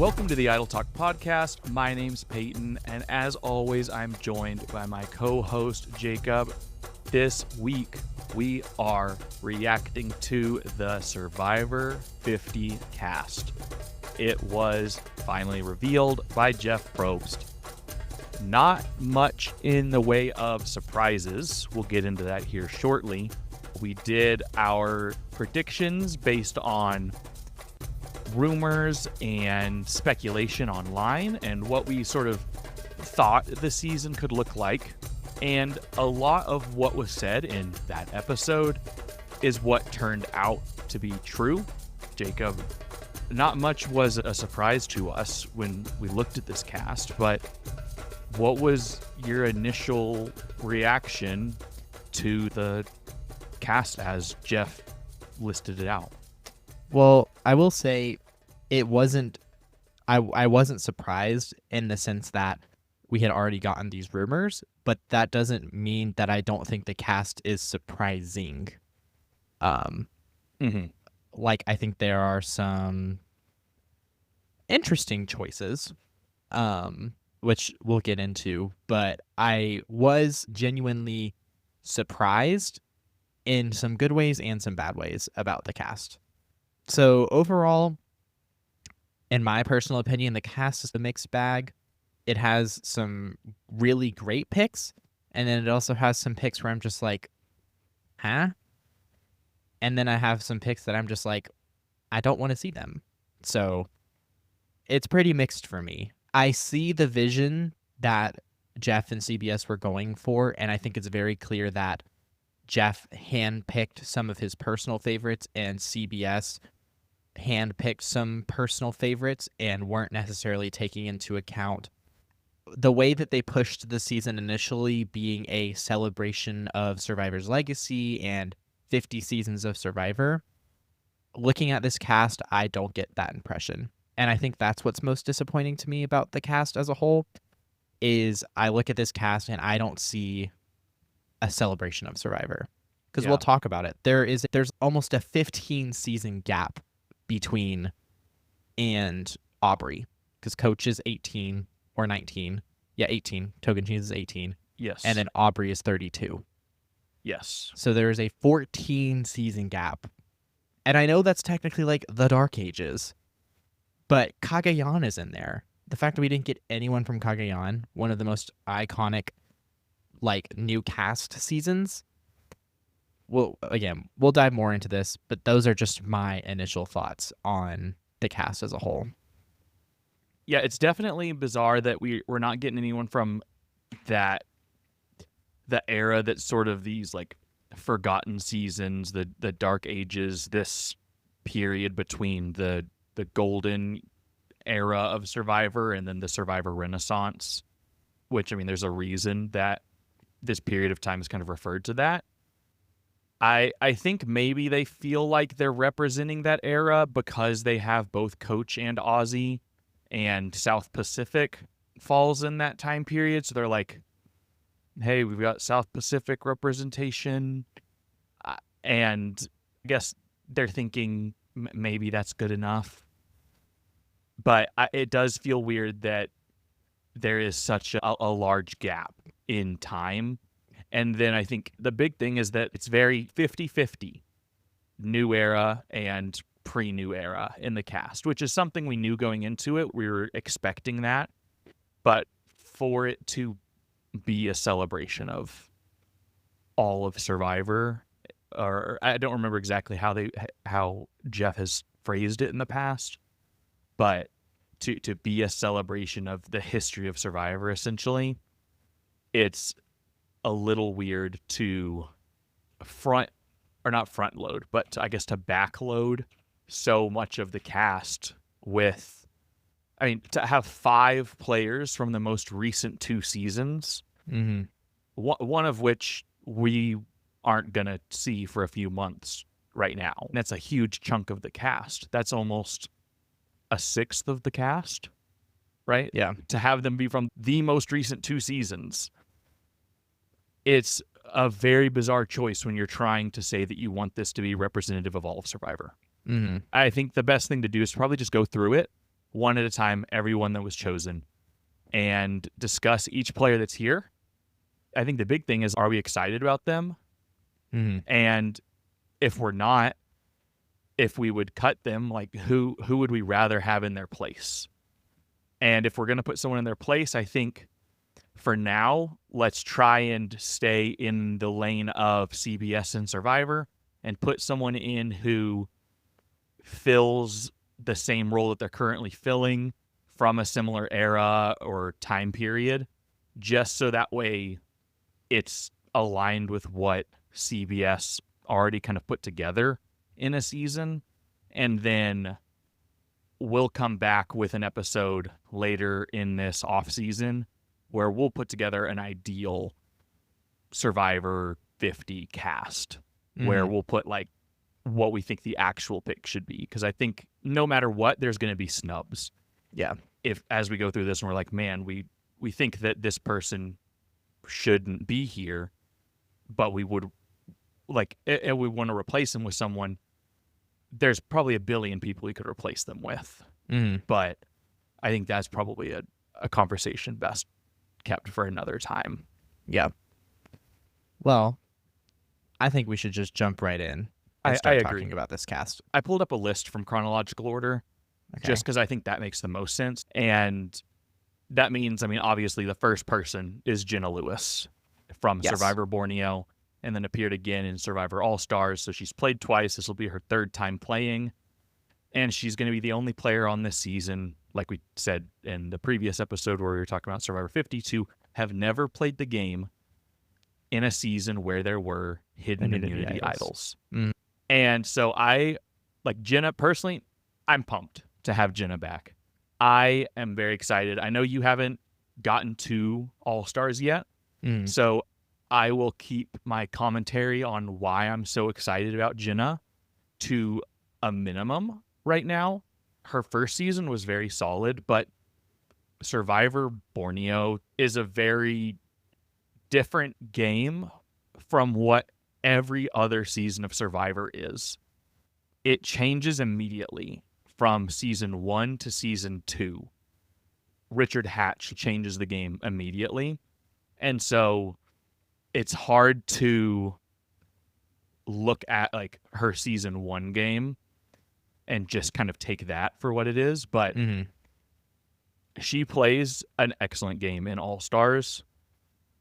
Welcome to the Idle Talk podcast. My name's Peyton, and as always, I'm joined by my co-host, Jacob. This week, we are reacting to the Survivor 50 cast. It was finally revealed by Jeff Probst. Not much in the way of surprises. We'll get into that here shortly. We did our predictions based on rumors and speculation online and what we sort of thought the season could look like. And a lot of what was said in that episode is what turned out to be true. Jacob, not much was a surprise to us when we looked at this cast, but what was your initial reaction to the cast as Jeff listed it out? Well, I will say it wasn't, I wasn't surprised in the sense that we had already gotten these rumors, but that doesn't mean that I don't think the cast is surprising. Like, I think there are some interesting choices, which we'll get into, but I was genuinely surprised in some good ways and some bad ways about the cast. So overall, in my personal opinion, the cast is a mixed bag. It has some really great picks, and then it also has some picks where I'm just like, huh? And then I have some picks that I'm just like, I don't want to see them. So it's pretty mixed for me. I see the vision that Jeff and CBS were going for, and I think it's very clear that Jeff handpicked some of his personal favorites and CBS handpicked some personal favorites and weren't necessarily taking into account the way that they pushed the season initially being a celebration of Survivor's legacy and 50 seasons of Survivor. Looking at this cast, I don't get that impression. And I think that's what's most disappointing to me about the cast as a whole, is I look at this cast and I don't see a celebration of Survivor. Because we'll talk about it. There's almost a 15 season gap between and Aubry. Because Coach is 18 or 19. Yeah, 18. Tocantins is 18. Yes. And then Aubry is 32. Yes. So there is a 14 season gap. And I know that's technically like the Dark Ages. But Cagayan is in there. The fact that we didn't get anyone from Cagayan, one of the most iconic, like, new cast seasons. We'll dive more into this, but those are just my initial thoughts on the cast as a whole. Yeah, it's definitely bizarre that we're not getting anyone from the era that's sort of these, like, forgotten seasons, the Dark Ages, this period between the golden era of Survivor and then the Survivor Renaissance, which, I mean, there's a reason that this period of time is kind of referred to that. I think maybe they feel like they're representing that era because they have both Coach and Ozzy, and South Pacific falls in that time period. So they're like, hey, we've got South Pacific representation. And I guess they're thinking maybe that's good enough. But it does feel weird that there is such a large gap in time. And then I think the big thing is that it's very 50-50, new era and pre-new era in the cast, which is something we knew going into it. We were expecting that. But for it to be a celebration of all of Survivor, or I don't remember exactly how Jeff has phrased it in the past, but to be a celebration of the history of Survivor, essentially, it's a little weird to not front load, but I guess to back load so much of the cast with, I mean, to have 5 players from the most recent 2 seasons, one of which we aren't going to see for a few months right now. And that's a huge chunk of the cast. That's almost a sixth of the cast, right? Yeah. To have them be from the most recent 2 seasons, it's a very bizarre choice when you're trying to say that you want this to be representative of all of Survivor. Mm-hmm. I think the best thing to do is probably just go through it one at a time, everyone that was chosen, and discuss each player that's here. I think the big thing is, are we excited about them? Mm-hmm. And if we're not, if we would cut them, like who would we rather have in their place? And if we're going to put someone in their place, I think for now, let's try and stay in the lane of CBS and Survivor and put someone in who fills the same role that they're currently filling from a similar era or time period, just so that way it's aligned with what CBS already kind of put together in a season. And then we'll come back with an episode later in this off season where we'll put together an ideal Survivor 50 cast, where we'll put like what we think the actual pick should be. Because I think no matter what, there's going to be snubs. Yeah. If as we go through this and we're like, man, we think that this person shouldn't be here, but we would like, and we want to replace them with someone, there's probably a billion people we could replace them with. But I think that's probably a conversation best kept for another time. Yeah. Well, I think we should just jump right in and I start agree. talking about this cast. I pulled up a list from chronological order just because I think that makes the most sense. And that means, I mean, obviously the first person is Jenna Lewis from Survivor Borneo, and then appeared again in Survivor All-Stars. So she's played twice. This will be her third time playing. And she's going to be the only player on this season, like we said in the previous episode where we were talking about Survivor 50, to have never played the game in a season where there were hidden immunity idols. And so I, like Jenna, personally, I'm pumped to have Jenna back. I am very excited. I know you haven't gotten to All-Stars yet, so I will keep my commentary on why I'm so excited about Jenna to a minimum right now. Her first season was very solid, but Survivor Borneo is a very different game from what every other season of Survivor is. It changes immediately from season 1 to season 2. Richard Hatch changes the game immediately. And so it's hard to look at like her season 1 game and just kind of take that for what it is. But she plays an excellent game in All-Stars.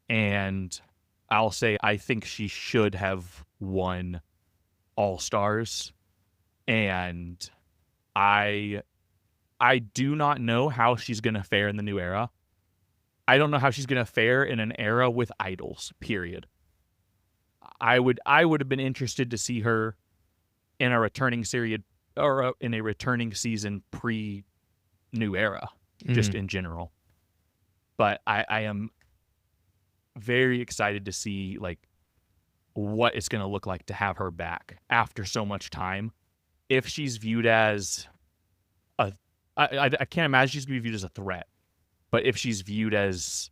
And I'll say I think she should have won All-Stars. And I do not know how she's going to fare in the new era. I don't know how she's going to fare in an era with idols, period. I would have been interested to see her in a returning series or in a returning season pre-new era, just in general. But I am very excited to see like what it's going to look like to have her back after so much time. If she's viewed as I can't imagine she's going to be viewed as a threat, but if she's viewed as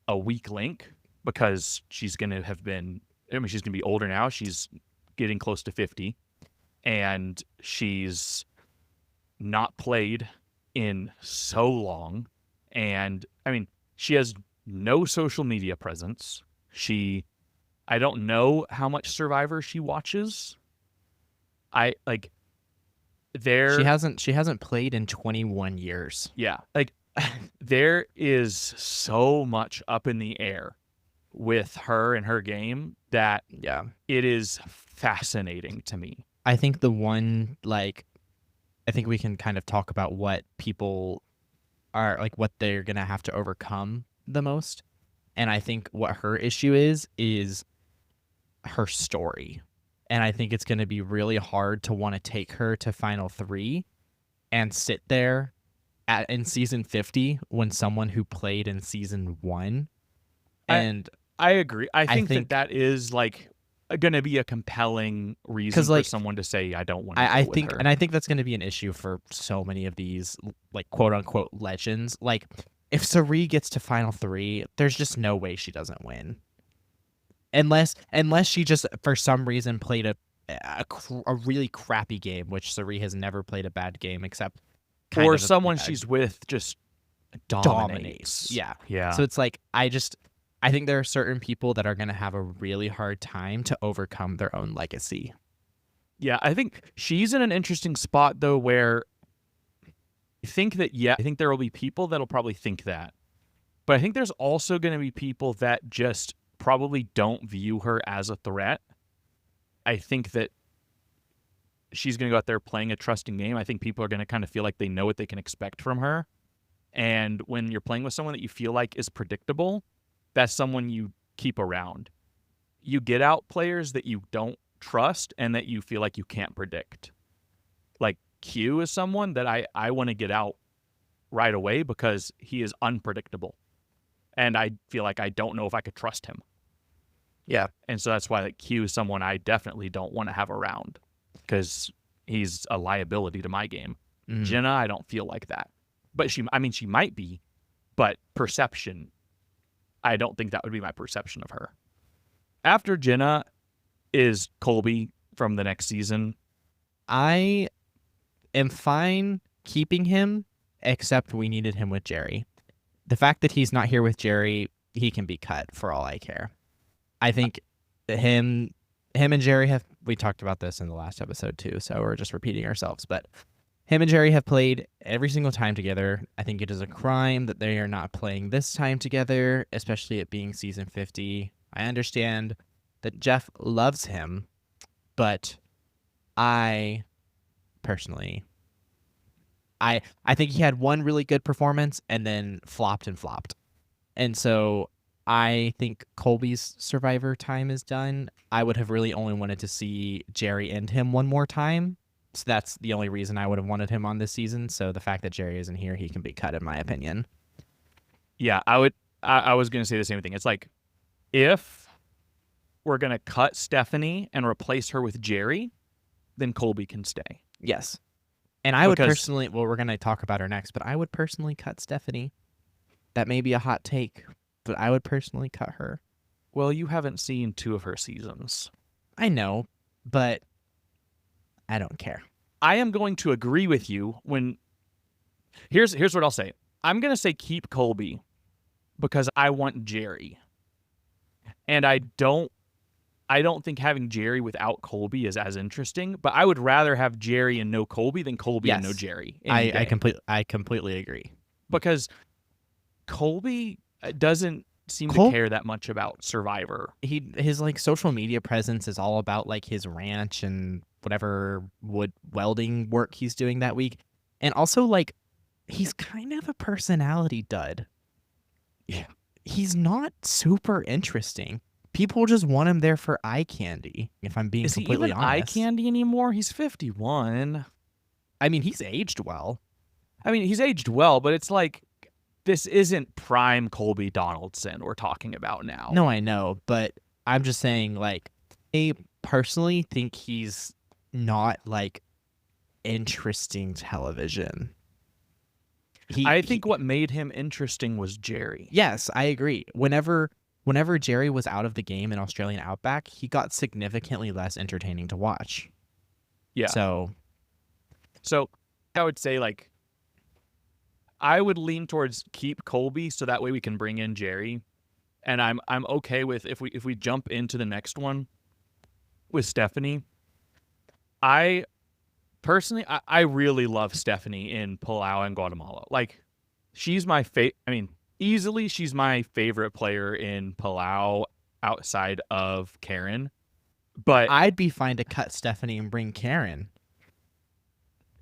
a weak link because she's going to have been, I mean, she's going to be older now. She's getting close to 50 and she's not played in so long. And I mean, she has no social media presence. I don't know how much Survivor she watches. She hasn't played in 21 years. Yeah. Like there is so much up in the air with her and her game that it is fascinating to me. I think I think we can kind of talk about what people are like, what they're going to have to overcome the most. And I think what her issue is her story. And I think it's going to be really hard to want to take her to Final 3 and sit there in season 50 when someone who played in season 1. And I agree. I think that is like going to be a compelling reason for someone to say, I don't want to go with her. And I think that's going to be an issue for so many of these like quote unquote legends. Like if Cirie gets to Final 3, there's just no way she doesn't win. Unless she just for some reason played a really crappy game, which Cirie has never played a bad game except kind or of someone she's with just dominates. Yeah. Yeah. So it's like I think there are certain people that are going to have a really hard time to overcome their own legacy. Yeah, I think she's in an interesting spot though where I think there will be people that'll probably think that. But I think there's also going to be people that just probably don't view her as a threat. I think that she's going to go out there playing a trusting game. I think people are going to kind of feel like they know what they can expect from her. And when you're playing with someone that you feel like is predictable, that's someone you keep around. You get out players that you don't trust and that you feel like you can't predict. Like Q is someone that I want to get out right away because he is unpredictable. And I feel like I don't know if I could trust him. Yeah. And so that's why like Q is someone I definitely don't want to have around because he's a liability to my game. Jenna, I don't feel like that. But she might be, but perception, I don't think that would be my perception of her. After Jenna is Colby from the next season. I am fine keeping him, except we needed him with Jerry. The fact that he's not here with Jerry, he can be cut for all I care. I think him and Jerry we talked about this in the last episode too, so we're just repeating ourselves, but him and Jerry have played every single time together. I think it is a crime that they are not playing this time together, especially it being season 50. I understand that Jeff loves him, but I personally, I think he had one really good performance and then flopped. And so I think Colby's Survivor time is done. I would have really only wanted to see Jerry end him one more time. So that's the only reason I would have wanted him on this season. So the fact that Jerry isn't here, he can be cut, in my opinion. Yeah, I was going to say the same thing. It's like, if we're going to cut Stephanie and replace her with Jerry, then Colby can stay. Yes. And I would personally, well, we're going to talk about her next, but I would personally cut Stephanie. That may be a hot take, but I would personally cut her. Well, you haven't seen 2 of her seasons. I know, but I don't care. I am going to agree with you when... Here's what I'll say. I'm going to say keep Colby because I want Jerry. And I don't think having Jerry without Colby is as interesting, but I would rather have Jerry and no Colby than Colby and no Jerry. I completely agree. Because Colby doesn't seem to care that much about Survivor. His like social media presence is all about like his ranch and whatever wood welding work he's doing that week. And also like he's kind of a personality dud. Yeah. He's not super interesting. People just want him there for eye candy, if I'm being completely honest. Is he even eye candy anymore? He's 51. I mean, he's aged well. But it's like, this isn't prime Colby Donaldson we're talking about now. No, I know, but I'm just saying, like, I personally think he's not, like, interesting television. I think what made him interesting was Jerry. Yes, I agree. Whenever Jerry was out of the game in Australian Outback, he got significantly less entertaining to watch. Yeah. So I would say, like, I would lean towards keep Colby so that way we can bring in Jerry. And I'm okay with if we jump into the next one with Stephanie. I personally I really love Stephanie in Palau and Guatemala. Like, she's my easily she's my favorite player in Palau outside of Karen. But I'd be fine to cut Stephanie and bring Karen.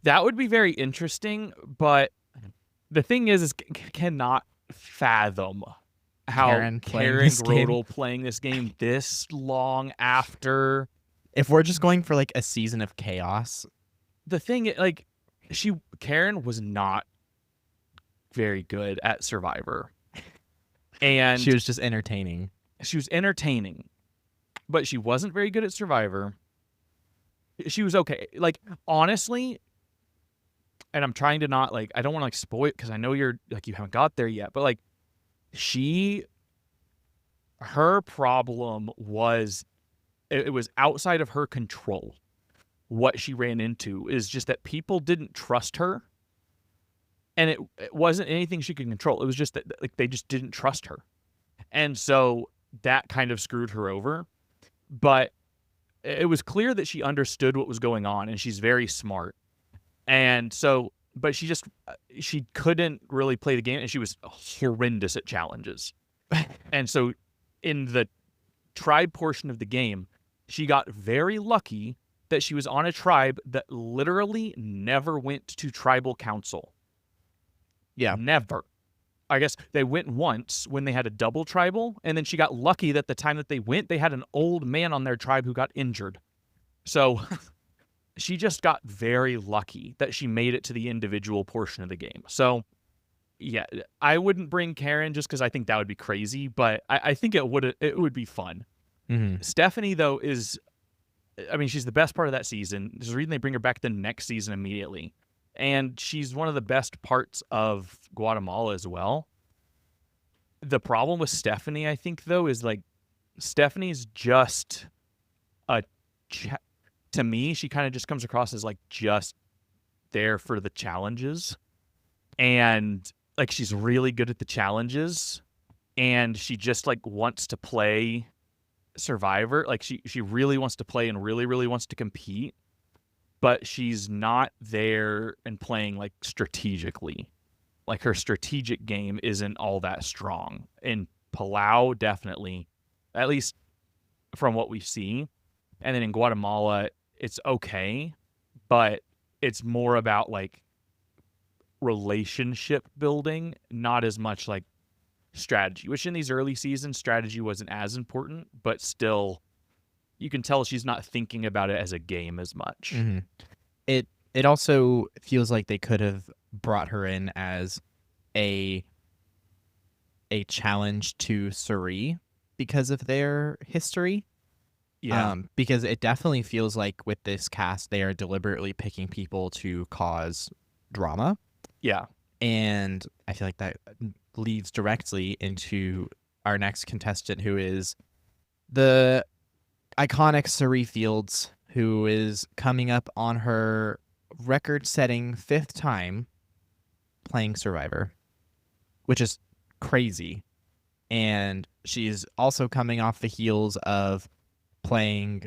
That would be very interesting, but the thing is cannot fathom how Karen Grodel playing this game this long after. If we're just going for like a season of chaos. The thing, like, Karen was not very good at Survivor. And she was just entertaining. She was entertaining, but she wasn't very good at Survivor. She was okay. Like, honestly, and I'm trying to not, like, I don't want to, like, spoil it because I know you haven't got there yet, but, like, her problem was, it was outside of her control. What she ran into is just that people didn't trust her. and it wasn't anything she could control. It was just that like they just didn't trust her, and so that kind of screwed her over. But it was clear that she understood what was going on, and she's very smart. And so, but she couldn't really play the game, and she was horrendous at challenges. And so, in the tribe portion of the game, she got very lucky that she was on a tribe that literally never went to tribal council. Yeah. Never. I guess they went once when they had a double tribal, and then she got lucky that the time that they went, they had an old man on their tribe who got injured. So she just got very lucky that she made it to the individual portion of the game. So yeah, I wouldn't bring Karen just because I think that would be crazy, but I think it would be fun. Mm-hmm. Stephanie, though, she's the best part of that season. There's a reason they bring her back the next season immediately. And she's one of the best parts of Guatemala as well. The problem with Stephanie, I think, though, is like Stephanie's just to me, she kind of just comes across as like just there for the challenges. And like she's really good at the challenges. And she just like wants to play Survivor. Like she really wants to play and really, really wants to compete. But she's not there and playing like strategically. Like her strategic game isn't all that strong. In Palau, definitely, at least from what we see. And then in Guatemala, it's okay, but it's more about like relationship building, not as much like strategy, which in these early seasons, strategy wasn't as important, but still you can tell she's not thinking about it as a game as much. Mm-hmm. It also feels like they could have brought her in as a challenge to Cirie because of their history. Yeah. Because it definitely feels like with this cast, they are deliberately picking people to cause drama. Yeah. And I feel like that leads directly into our next contestant, who is the iconic Cirie Fields, who is coming up on her record-setting 5th time playing Survivor, which is crazy. And she's also coming off the heels of playing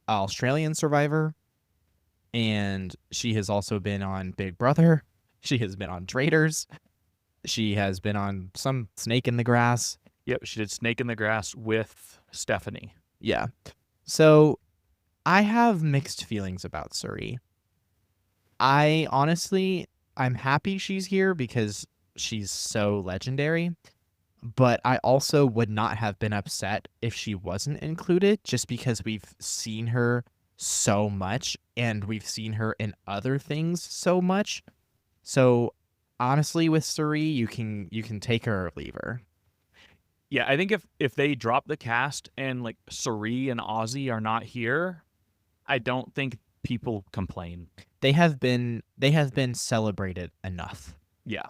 Australian Survivor, and she has also been on Big Brother. She has been on Traitors. She has been on some Snake in the Grass. Yep, she did Snake in the Grass with Stephanie. Yeah. So I have mixed feelings about Cirie. I'm happy she's here because she's so legendary, but I also would not have been upset if she wasn't included, just because we've seen her so much and we've seen her in other things so much. So honestly, with Cirie, you can take her or leave her. Yeah, I think if they drop the cast and like Cirie and Ozzy are not here, I don't think people complain. They have been celebrated enough. Yeah.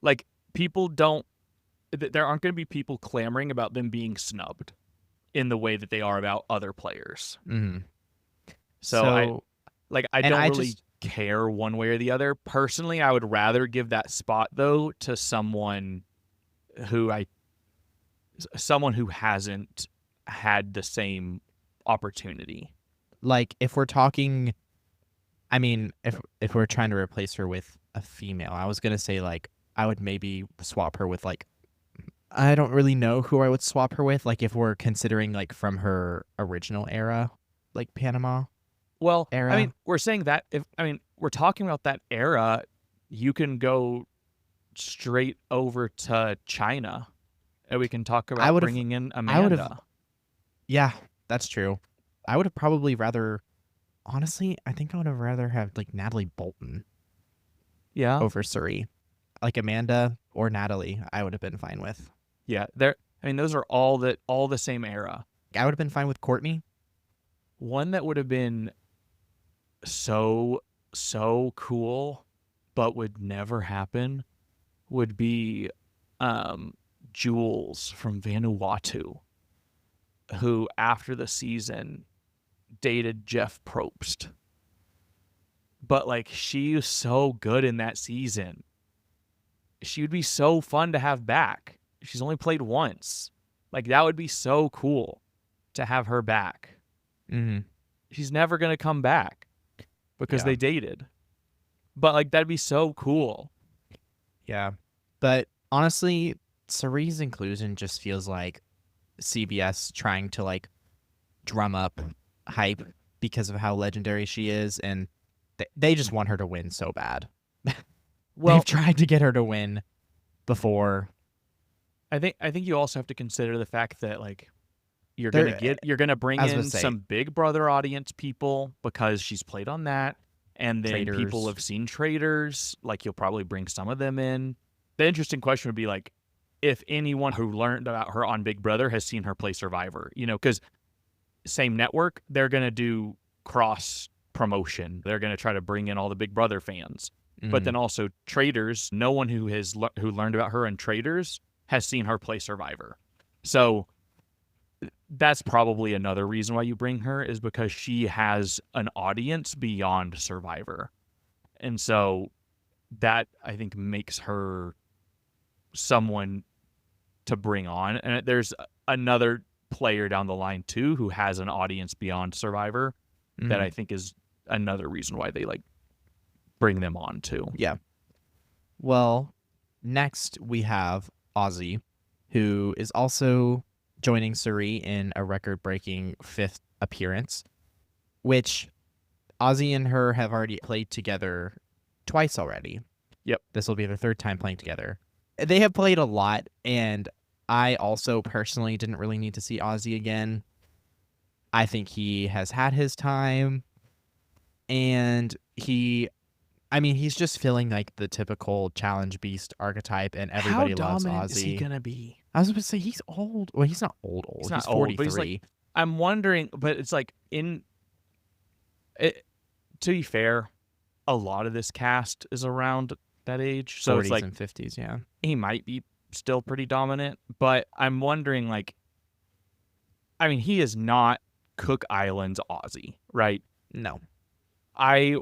Like people don't there aren't going to be people clamoring about them being snubbed in the way that they are about other players. Mm-hmm. So I don't really care one way or the other. Personally, I would rather give that spot though to someone who hasn't had the same opportunity. Like if we're talking, I mean, if we're trying to replace her with a female, I was gonna say like I would maybe swap her with like, I don't really know who I would swap her with. Like if we're considering like from her original era, like Panama. Well, era. I mean, we're saying that we're talking about that era, you can go straight over to China, and we can talk about bringing in Amanda. Yeah, that's true. I would have probably rather, honestly, I think I would have rather have like Natalie Bolton. Yeah. Over Cirie. Like Amanda or Natalie, I would have been fine with. Yeah, those are all the same era. I would have been fine with Courtney. One that would have been so cool, but would never happen, would be Jules from Vanuatu, who after the season dated Jeff Probst. But like she was so good in that season. she would be so fun to have back. She's only played once. Like, that would be so cool to have her back. Mm-hmm. She's never going to come back because they dated. But, like, that'd be so cool. Yeah. But honestly, Cirie's inclusion just feels like CBS trying to, like, drum up hype because of how legendary she is, and they just want her to win so bad. Well, they've tried to get her to win before. I think you also have to consider the fact that, like, you're gonna bring in some Big Brother audience people because she's played on that, and then Traitors. People have seen Traitors. Like, you'll probably bring some of them in. The interesting question would be, like, if anyone who learned about her on Big Brother has seen her play Survivor, you know, because same network, they're gonna do cross promotion. They're gonna try to bring in all the Big Brother fans, but then also Traitors. No one who learned about her in Traitors has seen her play Survivor, so that's probably another reason why you bring her, is because she has an audience beyond Survivor. And so that, I think, makes her someone to bring on. And there's another player down the line too who has an audience beyond Survivor that I think is another reason why they, like, bring them on too. Yeah. Well, next we have Ozzy, who is also joining Cirie in a record-breaking 5th appearance, which Ozzy and her have already played together twice already. Yep. This will be their 3rd time playing together. They have played a lot, and I also personally didn't really need to see Ozzy again. I think he has had his time, and he's just feeling like the typical challenge beast archetype, and everybody loves Ozzy. How dominant is he gonna be? I was going to say, he's old. Well, he's not old. He's not 43. old, but he's like, I'm wondering, but it's like, to be fair, a lot of this cast is around that age. So 40s it's like, and 50s, yeah. He might be still pretty dominant, but I'm wondering, like, I mean, he is not Cook Island's Ozzy, right? No. I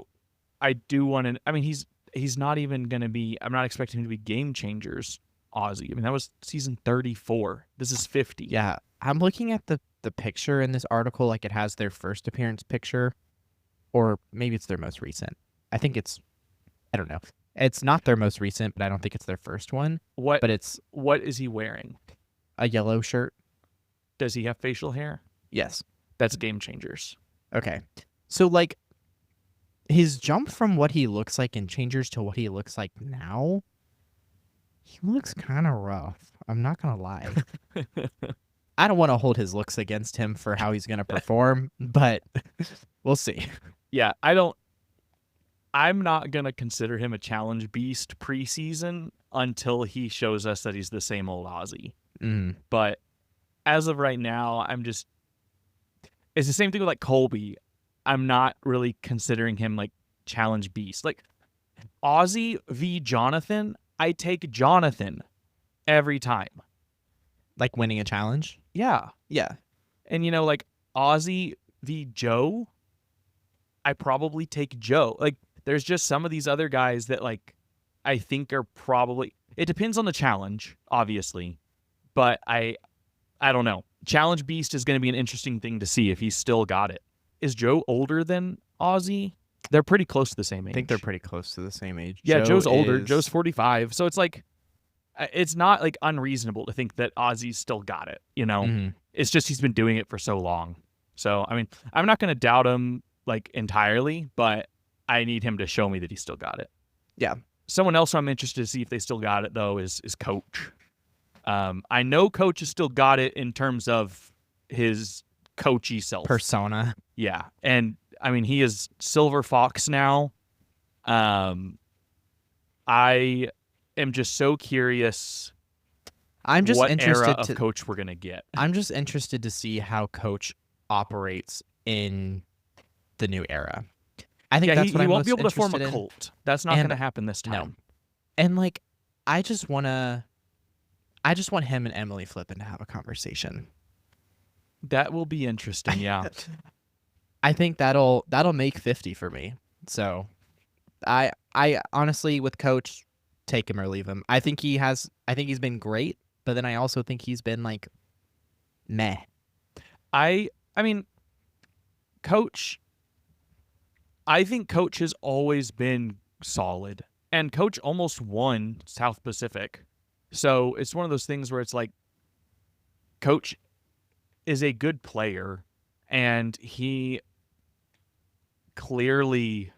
do want to, I mean, he's not even going to be, I'm not expecting him to be Game Changers Ozzy. I mean, that was season 34. This is 50. Yeah. I'm looking at the picture in this article, like it has their first appearance picture, or maybe it's their most recent. I think I don't know. It's not their most recent, but I don't think it's their first one. What is he wearing? A yellow shirt. Does he have facial hair? Yes. That's Game Changers. Okay. So, like, his jump from what he looks like in Changers to what he looks like now, he looks kind of rough. I'm not going to lie. I don't want to hold his looks against him for how he's going to perform, but we'll see. Yeah, I'm not going to consider him a challenge beast preseason until he shows us that he's the same old Ozzy. But as of right now, it's the same thing with, like, Colby. I'm not really considering him, like, challenge beast. Like, Ozzy v. Jonathan, I take Jonathan every time. Like winning a challenge? Yeah. Yeah. And, you know, like, Ozzy v. Joe, I probably take Joe. Like, there's just some of these other guys that, like, I think are probably, it depends on the challenge, obviously, but I don't know. Challenge beast is going to be an interesting thing to see if he's still got it. Is Joe older than Ozzy? They're pretty close to the same age. I think they're pretty close to the same age. Yeah, Joe's older. Joe's 45. So it's like, it's not, like, unreasonable to think that Ozzy's still got it, you know? It's just he's been doing it for so long. So, I mean, I'm not going to doubt him, like, entirely, but I need him to show me that he still got it. Yeah. Someone else I'm interested to see if they still got it, though, is Coach. I know Coach has still got it in terms of his coachy self. Persona. Yeah. And, I mean, he is Silver Fox now. I am just so curious what era of Coach we're going to get. I'm just interested to see how Coach operates in the new era. I think that's what he I'm won't most be able to form a interested in. cult. That's not going to happen this time. No. And, like, I just want him and Emily Flippin to have a conversation. That will be interesting, yeah. I think that'll make 50 for me. So, I honestly, with Coach, take him or leave him. I think he's been great, but then I also think he's been like meh. I mean, Coach, I think Coach has always been solid, and Coach almost won South Pacific. So it's one of those things where it's like Coach is a good player, and he clearly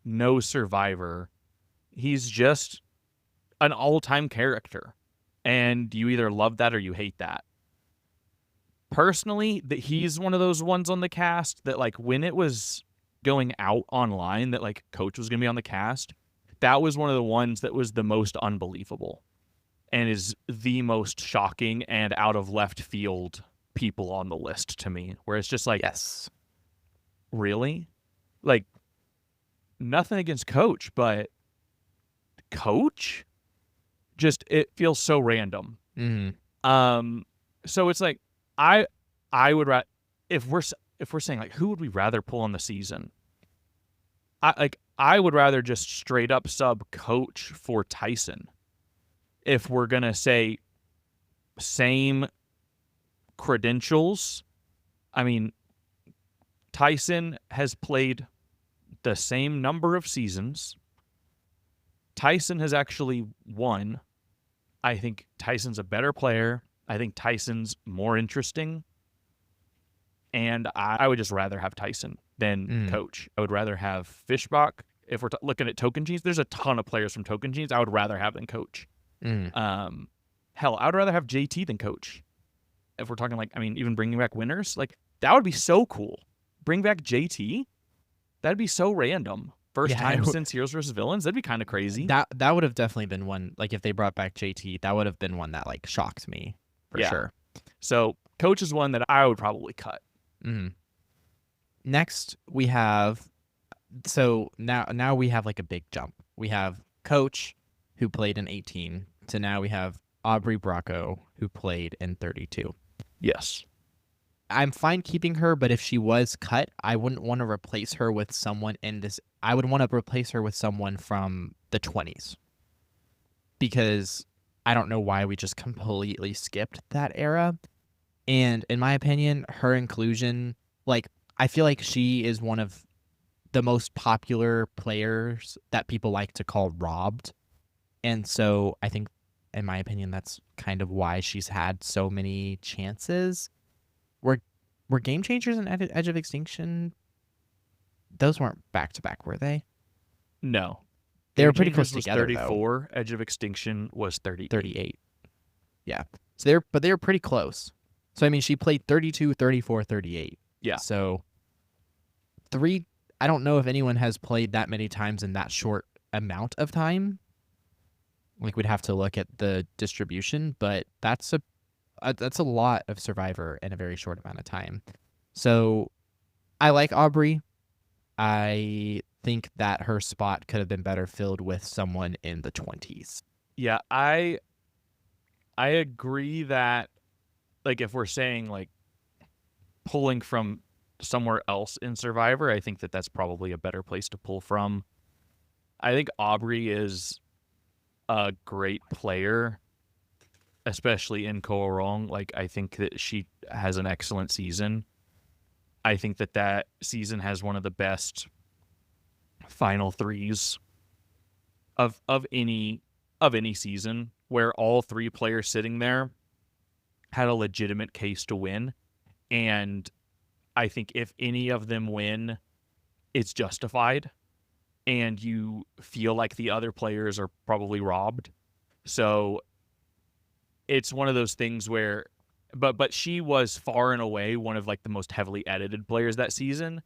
knows Survivor. He's just an all-time character, and you either love that or you hate that. Personally, that he's one of those ones on the cast that, like, when it was going out online that like Coach was going to be on the cast, that was one of the ones that was the most unbelievable and is the most shocking and out of left field people on the list to me, where it's just like, yes, really? Like, nothing against Coach, but Coach? Just, it feels so random. Mm-hmm. So it's like, I would if we're saying like who would we rather pull on the season, I would rather just straight up sub Coach for Tyson. If we're gonna say same credentials, I mean, Tyson has played the same number of seasons. Tyson has actually won. I think Tyson's a better player. I think Tyson's more interesting. And I would just rather have Tyson than Coach. I would rather have Fishbach. If we're looking at Token Jeans, there's a ton of players from Token Jeans I would rather have than Coach. Hell, I would rather have JT than Coach. If we're talking like, I mean, even bringing back winners, like that would be so cool. Bring back JT? That'd be so random. First time since Heroes vs. Villains? That'd be kind of crazy. That would have definitely been one, like if they brought back JT, that would have been one that like shocked me for sure. So Coach is one that I would probably cut. Next we have, so now we have like a big jump. We have Coach, who played in 18, to now we have Aubry Bracco, who played in 32. Yes. I'm fine keeping her, but if she was cut, I wouldn't want to replace her with someone in this. I would want to replace her with someone from the 20s, because I don't know why we just completely skipped that era. And in my opinion, her inclusion, like, I feel like she is one of the most popular players that people like to call robbed. And so I think, in my opinion, that's kind of why she's had so many chances. Were Game Changers and Edge of Extinction, those weren't back-to-back, were they? No. They were pretty close together, 34, though. Edge of Extinction was 38. Yeah. So they were pretty close. So, I mean, she played 32, 34, 38. Yeah. So, I don't know if anyone has played that many times in that short amount of time. Like, we'd have to look at the distribution, but that's a lot of Survivor in a very short amount of time. So, I like Aubry. I think that her spot could have been better filled with someone in the 20s. Yeah, I agree that, like, if we're saying, like, pulling from somewhere else in Survivor, I think that that's probably a better place to pull from. I think Aubry is a great player, especially in Koh Rong. Like, I think that she has an excellent season. I think that season has one of the best final threes of any season, where all three players sitting there had a legitimate case to win. And I think if any of them win, it's justified, and you feel like the other players are probably robbed. So it's one of those things where, but she was far and away one of like the most heavily edited players that season,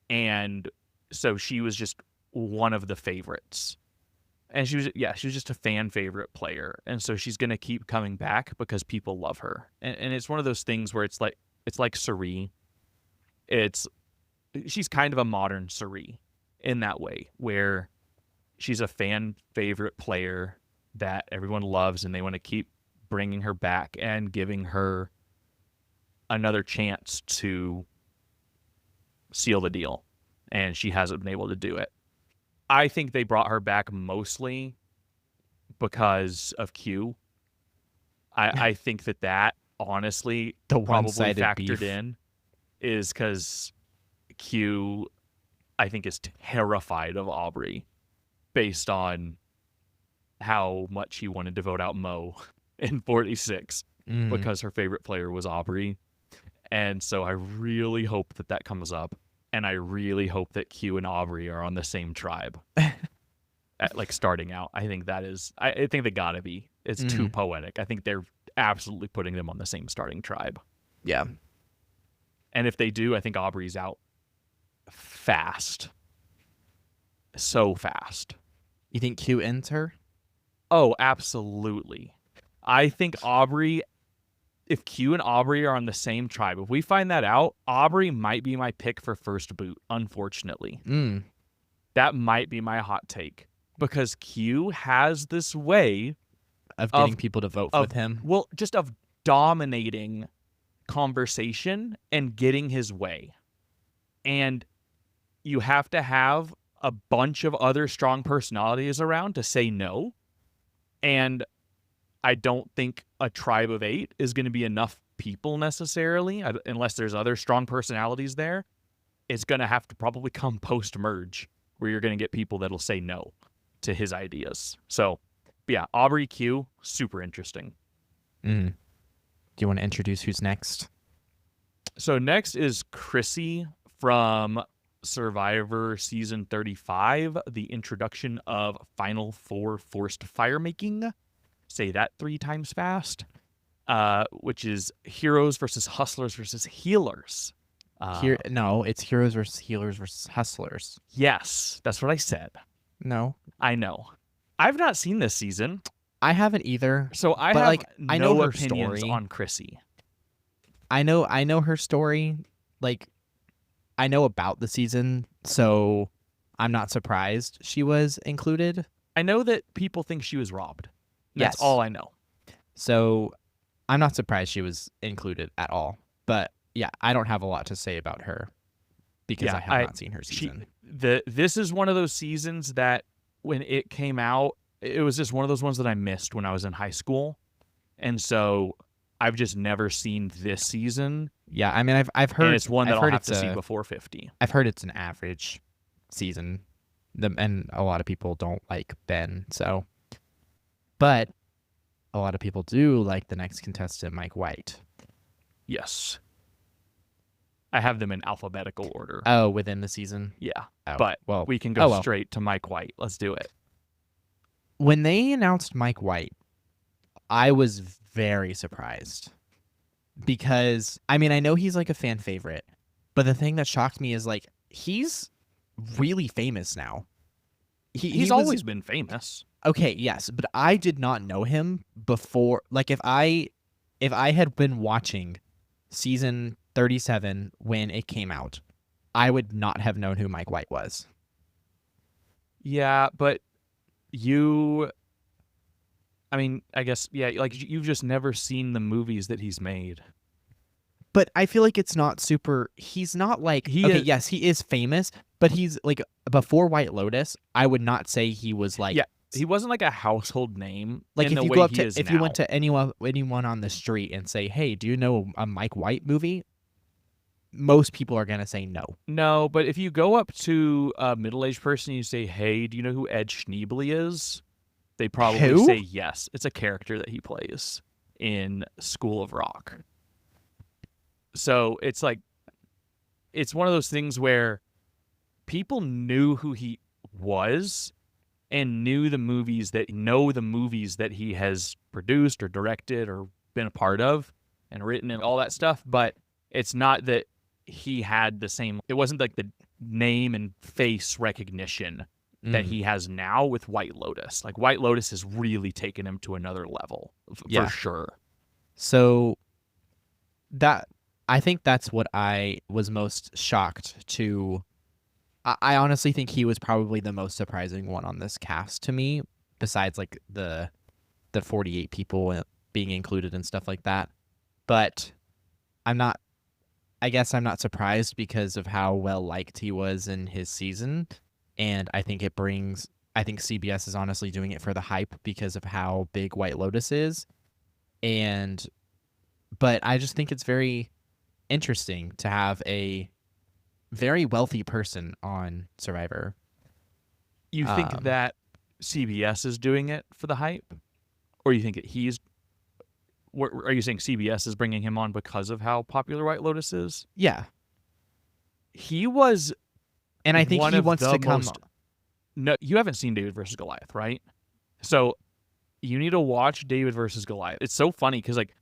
and so she was just one of the favorites. And she was just a fan favorite player, and so she's gonna keep coming back because people love her. And it's one of those things where it's like Cirie. She's kind of a modern Cirie in that way, where she's a fan favorite player that everyone loves, and they want to keep bringing her back and giving her another chance to seal the deal, and she hasn't been able to do it. I think they brought her back mostly because of Q. I think that honestly The probably one-sided factored beef. in is because Q, I think, is terrified of Aubry based on how much he wanted to vote out Mo in 46 because her favorite player was Aubry. And so I really hope that comes up. And I really hope that Q and Aubry are on the same tribe. Like starting out. I think I think they gotta be. It's too poetic. I think they're absolutely putting them on the same starting tribe. Yeah. And if they do, I think Aubry's out fast. So fast. You think Q ends her? Oh, absolutely. I think Aubry, if Q and Aubry are on the same tribe, if we find that out, Aubry might be my pick for first boot, unfortunately. That might be my hot take. Because Q has this way of getting people to vote with him. Well, just of dominating conversation and getting his way. And you have to have a bunch of other strong personalities around to say no. And I don't think a tribe of 8 is going to be enough people necessarily, unless there's other strong personalities there. It's going to have to probably come post-merge, where you're going to get people that'll say no to his ideas. So, yeah, Aubry, Q, super interesting. Do you want to introduce who's next? So next is Chrissy from Survivor Season 35, the introduction of Final Four forced firemaking. Say that 3 times fast. Which is heroes versus hustlers versus healers. No, it's heroes versus healers versus hustlers. Yes, that's what I said. No. I know. I've not seen this season. I haven't either. So I but, have I no know her opinions story. on Chrissy. I know her story. Like, I know about the season, so I'm not surprised she was included. I know that people think she was robbed. Yes. That's all I know. So I'm not surprised she was included at all. But yeah, I don't have a lot to say about her because I have not seen her season. This is one of those seasons that when it came out, it was just one of those ones that I missed when I was in high school. And so I've just never seen this season. Yeah, I mean, I've heard, and it's one that I'll have to see a, before 50. I've heard it's an average season, and a lot of people don't like Ben. So, but a lot of people do like the next contestant, Mike White. Yes, I have them in alphabetical order. Oh, within the season. Yeah, oh, but well, we can go straight to Mike White. Let's do it. When they announced Mike White, I was very surprised because, I mean, I know he's like a fan favorite, but the thing that shocked me is like he's really famous now. He's always been famous. Okay, yes, but I did not know him before. Like if I had been watching season 37 when it came out, I would not have known who Mike White was. Yeah, but I mean, I guess, yeah, like you've just never seen the movies that he's made. But I feel like it's not super, he's not like, yes, he is famous, but he's like, before White Lotus, I would not say he was like. Yeah, he wasn't like a household name. Like in if the you way go up he to, is if now. you went to anyone on the street and say, hey, do you know a Mike White movie? Most people are going to say no. No, but if you go up to a middle-aged person and you say, hey, do you know who Ed Schneebly is? They probably say yes. It's a character that he plays in School of Rock. So it's like, it's one of those things where people knew who he was and knew the movies that he has produced or directed or been a part of and written and all that stuff. But it's not that he had the same, it wasn't like the name and face recognition that he has now with White Lotus. Like White Lotus has really taken him to another level for sure. So I think that's what I was most shocked to. I honestly think he was probably the most surprising one on this cast to me, besides like the 48 people being included and stuff like that. But I guess I'm not surprised because of how well liked he was in his season. And I think it brings I think CBS is honestly doing it for the hype because of how big White Lotus is. But I just think it's very interesting to have a very wealthy person on Survivor. You think that CBS is doing it for the hype? Or you think that are you saying CBS is bringing him on because of how popular White Lotus is? Yeah. He was And I think one he of wants the to come. No, you haven't seen David versus Goliath, right? So you need to watch David versus Goliath. It's so funny because like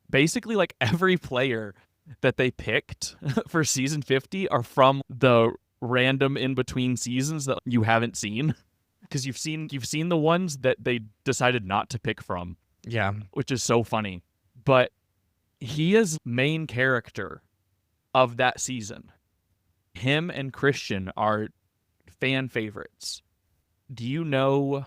basically like every player that they picked for season 50 are from the random in between seasons that you haven't seen, because you've seen the ones that they decided not to pick from. Yeah. Which is so funny. But he is main character of that season. Him and Christian are fan favorites. Do you know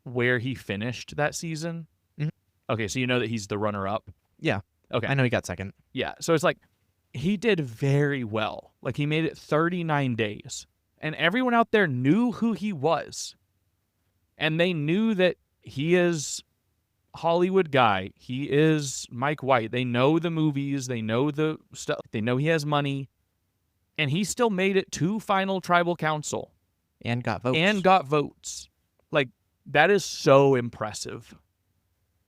where he finished that season? Mhm. Okay, so you know that he's the runner-up? Yeah. Okay. I know he got second. Yeah, so it's like he did very well. Like he made it 39 days. And everyone out there knew who he was. And they knew that he is Hollywood guy. He is Mike White. They know the movies. They know the stuff. They know he has money. And he still made it to final tribal council. And got votes. Like, that is so impressive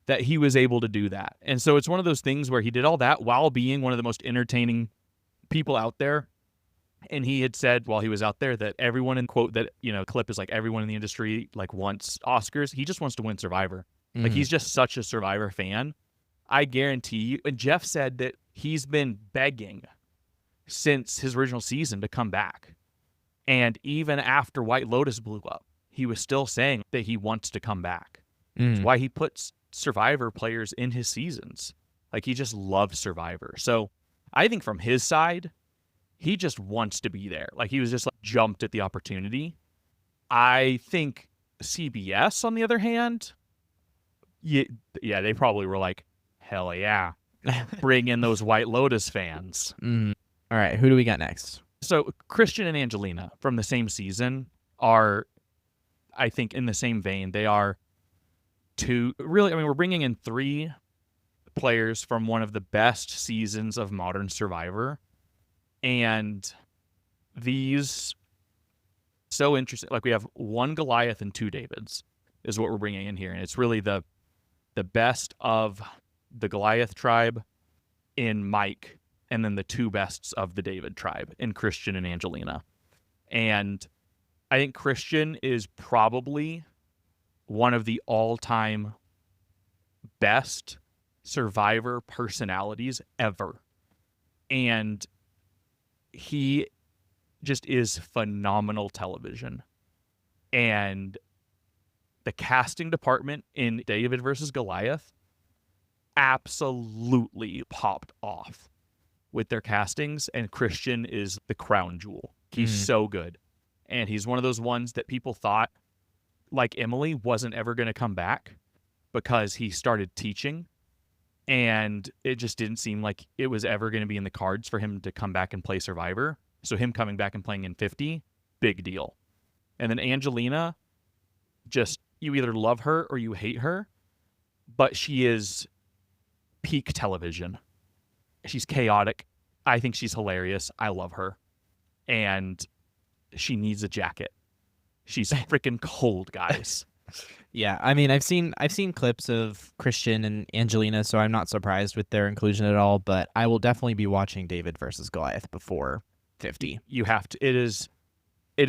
that he was able to do that. And so it's one of those things where he did all that while being one of the most entertaining people out there. And he had said while he was out there that everyone in quote that, clip is like everyone in the industry like wants Oscars. He just wants to win Survivor. Like he's just such a Survivor fan. I guarantee you. And Jeff said that he's been begging since his original season to come back. And even after White Lotus blew up, he was still saying that he wants to come back. That's why he puts Survivor players in his seasons. Like he just loves Survivor. So I think from his side, he just wants to be there. Like he was just like jumped at the opportunity. I think CBS, on the other hand, yeah, they probably were like, hell yeah, bring in those White Lotus fans. All right, who do we got next? So Christian and Angelina from the same season are, I think, in the same vein. They are we're bringing in 3 players from one of the best seasons of modern Survivor. And these, so interesting. Like we have 1 Goliath and 2 Davids is what we're bringing in here. And it's really the best of the Goliath tribe in Mike, and then the 2 bests of the David tribe in Christian and Angelina. And I think Christian is probably one of the all-time best Survivor personalities ever. And he just is phenomenal television. And the casting department in David versus Goliath absolutely popped off with their castings, and Christian is the crown jewel. He's so good. And he's one of those ones that people thought, like Emily, wasn't ever going to come back because he started teaching, and it just didn't seem like it was ever going to be in the cards for him to come back and play Survivor. So him coming back and playing in 50, big deal. And then Angelina, just, you either love her or you hate her, but she is peak television. She's chaotic. I think she's hilarious. I love her. And she needs a jacket. She's freaking cold, guys. Yeah, I mean, I've seen clips of Christian and Angelina, so I'm not surprised with their inclusion at all, but I will definitely be watching David versus Goliath before 50. You have to. It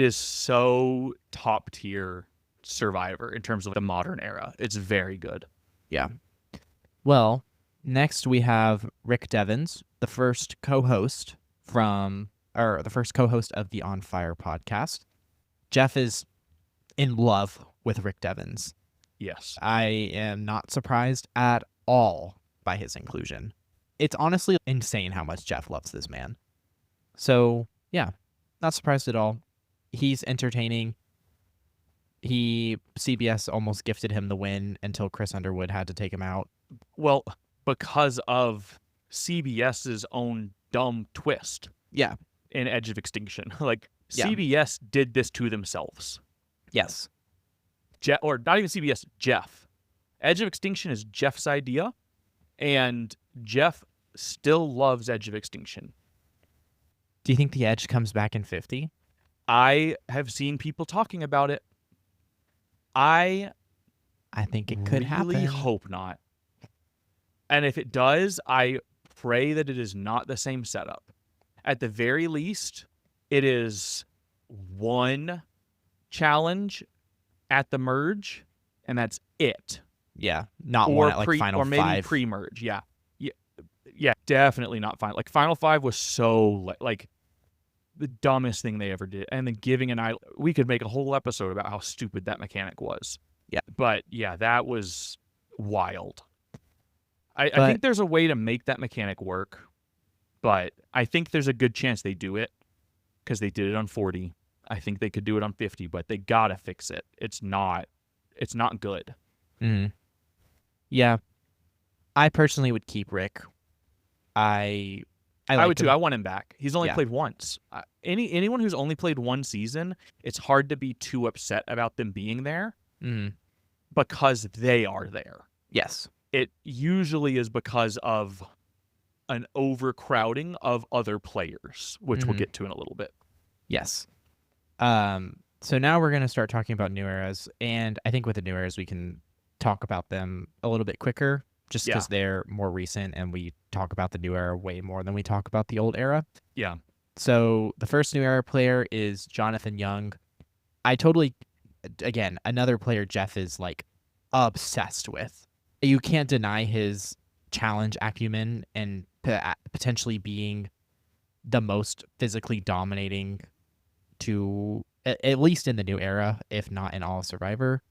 is so top tier Survivor in terms of the modern era. It's very good. Yeah. Well, next we have Rick Devens, the first co-host of the On Fire podcast. Jeff is in love with Rick Devens. Yes. I am not surprised at all by his inclusion. It's honestly insane how much Jeff loves this man. So, yeah, not surprised at all. He's entertaining. CBS almost gifted him the win until Chris Underwood had to take him out. Well, because of CBS's own dumb twist. Yeah. In Edge of Extinction. Like, Yeah. CBS did this to themselves. Yes. or not even CBS, Jeff. Edge of Extinction is Jeff's idea, and Jeff still loves Edge of Extinction. Do you think the Edge comes back in 50? I have seen people talking about it. I think it could happen. really hope not. And if it does, I pray that it is not the same setup. At the very least, it is one challenge at the merge, and that's it. Yeah, not one at like Final 5. Or maybe pre-merge, yeah. Yeah, definitely not Final. Like, Final 5 was so, like, the dumbest thing they ever did. And then giving an idol, we could make a whole episode about how stupid that mechanic was. Yeah. But, yeah, that was wild. I think there's a way to make that mechanic work, but I think there's a good chance they do it because they did it on 40. I think they could do it on 50, but they gotta fix it. It's not good. Mm-hmm. Yeah. I personally would keep Rick. I would too. I want him back. He's only played once. Anyone who's only played one season, it's hard to be too upset about them being there because they are there. Yes. It usually is because of an overcrowding of other players, which we'll get to in a little bit. Yes. So now we're going to start talking about new eras, and I think with the new eras we can talk about them a little bit quicker just because they're more recent and we talk about the new era way more than we talk about the old era. Yeah. So the first new era player is Jonathan Young. Again, another player Jeff is like obsessed with. You can't deny his challenge acumen and potentially being the most physically dominating to at least in the new era, if not in all of Survivor.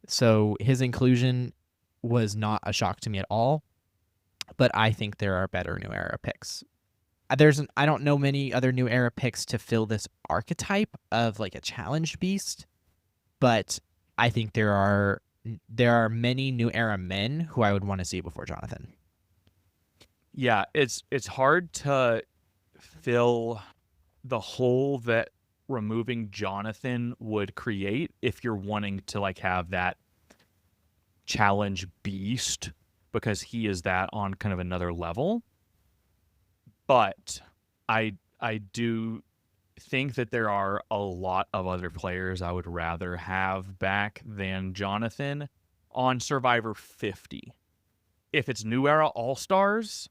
So his inclusion was not a shock to me at all, but I think there are better new era picks. I don't know many other new era picks to fill this archetype of like a challenge beast, but I think there are many new era men who I would want to see before Jonathan. Yeah, it's hard to fill the hole that removing Jonathan would create if you're wanting to like have that challenge beast, because he is that on kind of another level. But I do think that there are a lot of other players I would rather have back than Jonathan on Survivor 50. If it's New Era All-Stars,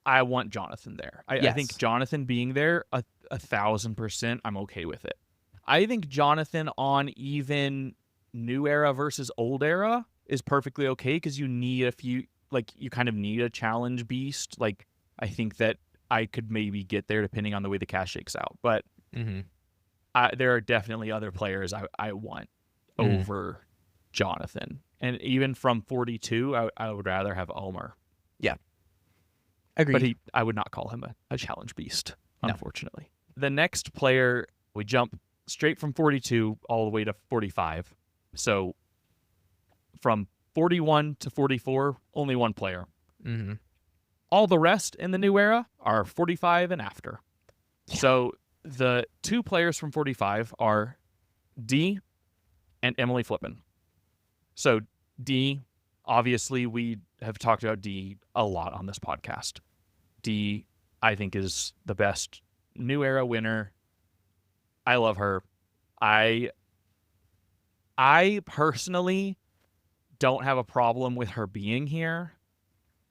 I want Jonathan there. I think Jonathan being there, 1,000%, I'm okay with it. I think Jonathan on even New Era versus Old Era is perfectly okay because you need you kind of need a challenge beast. Like, I think that I could maybe get there depending on the way the cast shakes out. But there are definitely other players I want over Jonathan. And even from 42, I would rather have Omer. Yeah. Agreed. But I would not call him a challenge beast, unfortunately. No. The next player, we jump straight from 42 all the way to 45. So from 41 to 44, only one player. Mm-hmm. All the rest in the new era are 45 and after. Yeah. So the two players from 45 are Dee and Emily Flippin. So Dee, obviously we have talked about Dee a lot on this podcast. Dee, I think, is the best new era winner. I love her. I personally don't have a problem with her being here.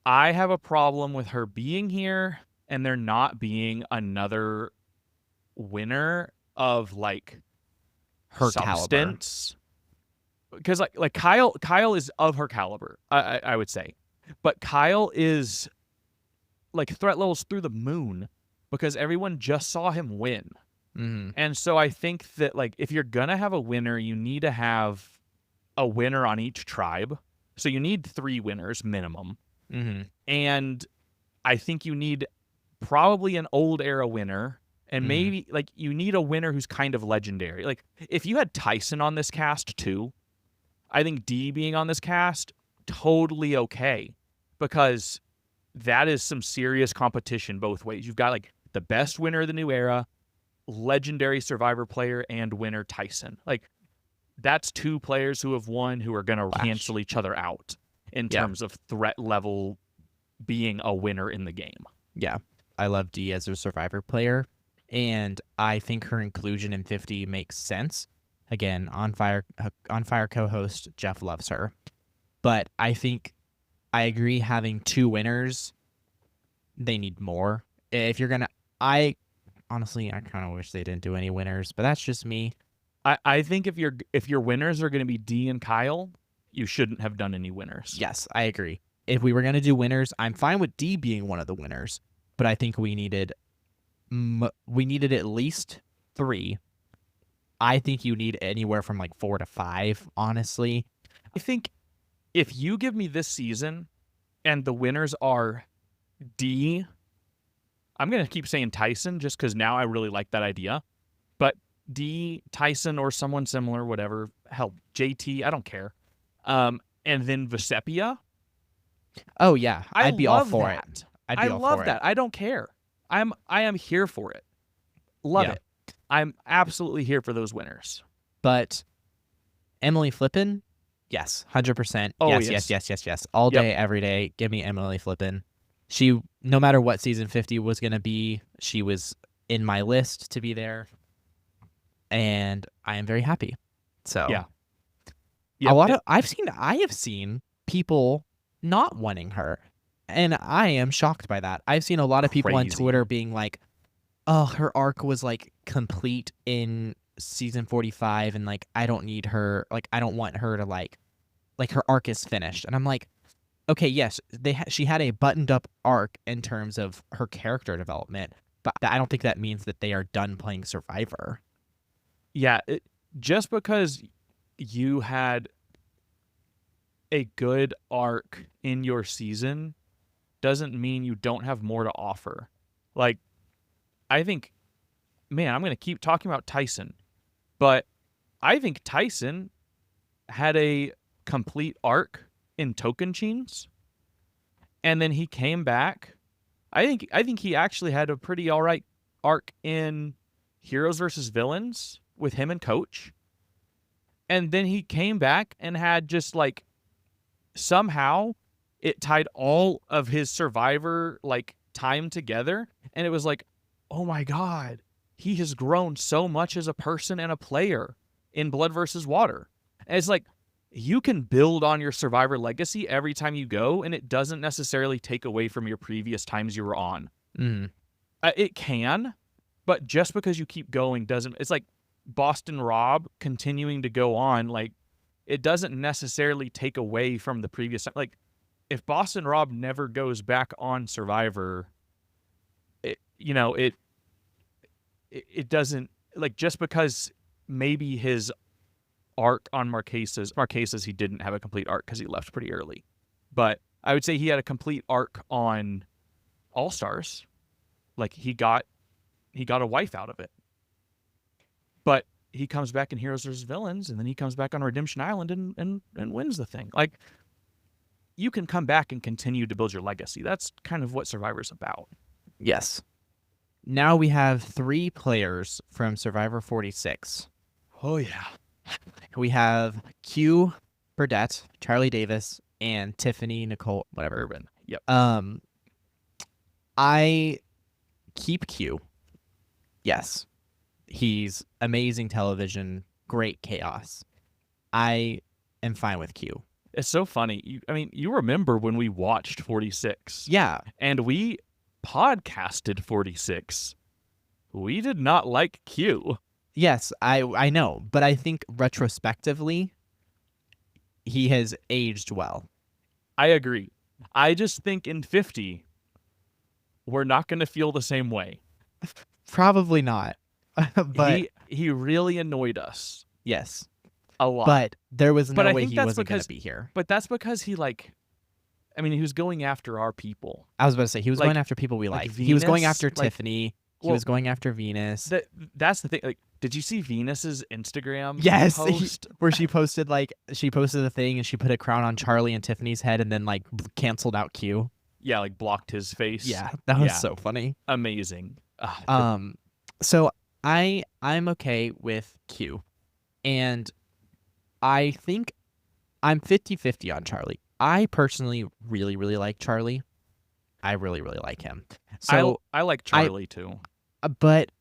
I have a problem with her being here and there not being another winner of like her substance. Because like Kyle is of her caliber, I would say. But Kyle is like threat levels through the moon because everyone just saw him win. Mm-hmm. And so I think that like if you're going to have a winner, you need to have a winner on each tribe. So you need 3 winners minimum. Mm-hmm. And I think you need probably an old era winner and maybe like you need a winner who's kind of legendary. Like if you had Tyson on this cast too, I think Dee being on this cast, totally okay, because that is some serious competition both ways. You've got like the best winner of the new era, legendary Survivor player, and winner Tyson. Like that's two players who have won who are going to Clash. cancel each other out in terms of threat level being a winner in the game. Yeah. I love Dee as a Survivor player, and I think her inclusion in 50 makes sense. Again, on fire co-host Jeff loves her. But I think I agree having two winners, they need more. If you're going to I honestly kind of wish they didn't do any winners, but that's just me. I think if your winners are going to be Dee and Kyle, you shouldn't have done any winners. Yes, I agree. If we were going to do winners, I'm fine with Dee being one of the winners, but I think we needed at least 3. I think you need anywhere from like 4 to 5, honestly. I think if you give me this season and the winners are Dee, I'm going to keep saying Tyson just because now I really like that idea. But Dee, Tyson, or someone similar, whatever, hell, JT, I don't care. And then Vesepia. Oh, yeah. I'd be all for that. it. I love that. I don't care. I am here for it. Love it. I'm absolutely here for those winners. But Emily Flippin, yes, 100%. Oh, yes. All day, every day. Give me Emily Flippin. She, no matter what season 50 was going to be, she was in my list to be there. And I am very happy. So, yeah. I have seen people not wanting her. And I am shocked by that. I've seen a lot of people on Twitter being like, oh, her arc was like complete in season 45 and like I don't need her, like I don't want her to like her arc is finished. And I'm like, okay, yes, she had a buttoned up arc in terms of her character development, but I don't think that means that they are done playing Survivor. Yeah, just because you had a good arc in your season doesn't mean you don't have more to offer. Like, I think, man, I'm going to keep talking about Tyson, but I think Tyson had a complete arc in Tocantins, and then he came back. I think he actually had a pretty all right arc in Heroes versus Villains with him and Coach, and then he came back and had just like somehow it tied all of his Survivor like time together, and it was like, oh my God, he has grown so much as a person and a player in Blood versus Water. And it's like, you can build on your Survivor legacy every time you go, and it doesn't necessarily take away from your previous times you were on. Mm. It can, but just because you keep going doesn't. It's like Boston Rob continuing to go on. Like, it doesn't necessarily take away from the previous. Like, if Boston Rob never goes back on Survivor, it doesn't, like, just because maybe his arc on Marquesas, he didn't have a complete arc because he left pretty early. But I would say he had a complete arc on All Stars. Like, he got a wife out of it. But he comes back in Heroes vs. Villains, and then he comes back on Redemption Island and wins the thing. Like, you can come back and continue to build your legacy. That's kind of what Survivor's about. Yes. Now we have 3 players from Survivor 46. Oh, yeah. We have Q Burdett, Charlie Davis, and Tiffany Nicole, whatever. Urban. Yep. I keep Q. Yes. He's amazing television, great chaos. I am fine with Q. It's so funny. You remember when we watched 46? Yeah. And we podcasted 46. We did not like Q. Yes, I know, but I think retrospectively, he has aged well. I agree. I just think in 50, we're not going to feel the same way. Probably not. But he really annoyed us. Yes. A lot. But there was no way he wasn't going to be here. But that's because he was going after our people. I was about to say, he was going after people we like. He was going after Tiffany. He was going after Venus. That's the thing. Like, did you see Venus's Instagram post? Where she posted a thing and she put a crown on Charlie and Tiffany's head and then like canceled out Q. Yeah, like blocked his face. Yeah, that was so funny. Amazing. So I'm okay with Q. And I think I'm 50-50 on Charlie. I personally really, really like Charlie. I really, really like him. So I like I, Charlie too. but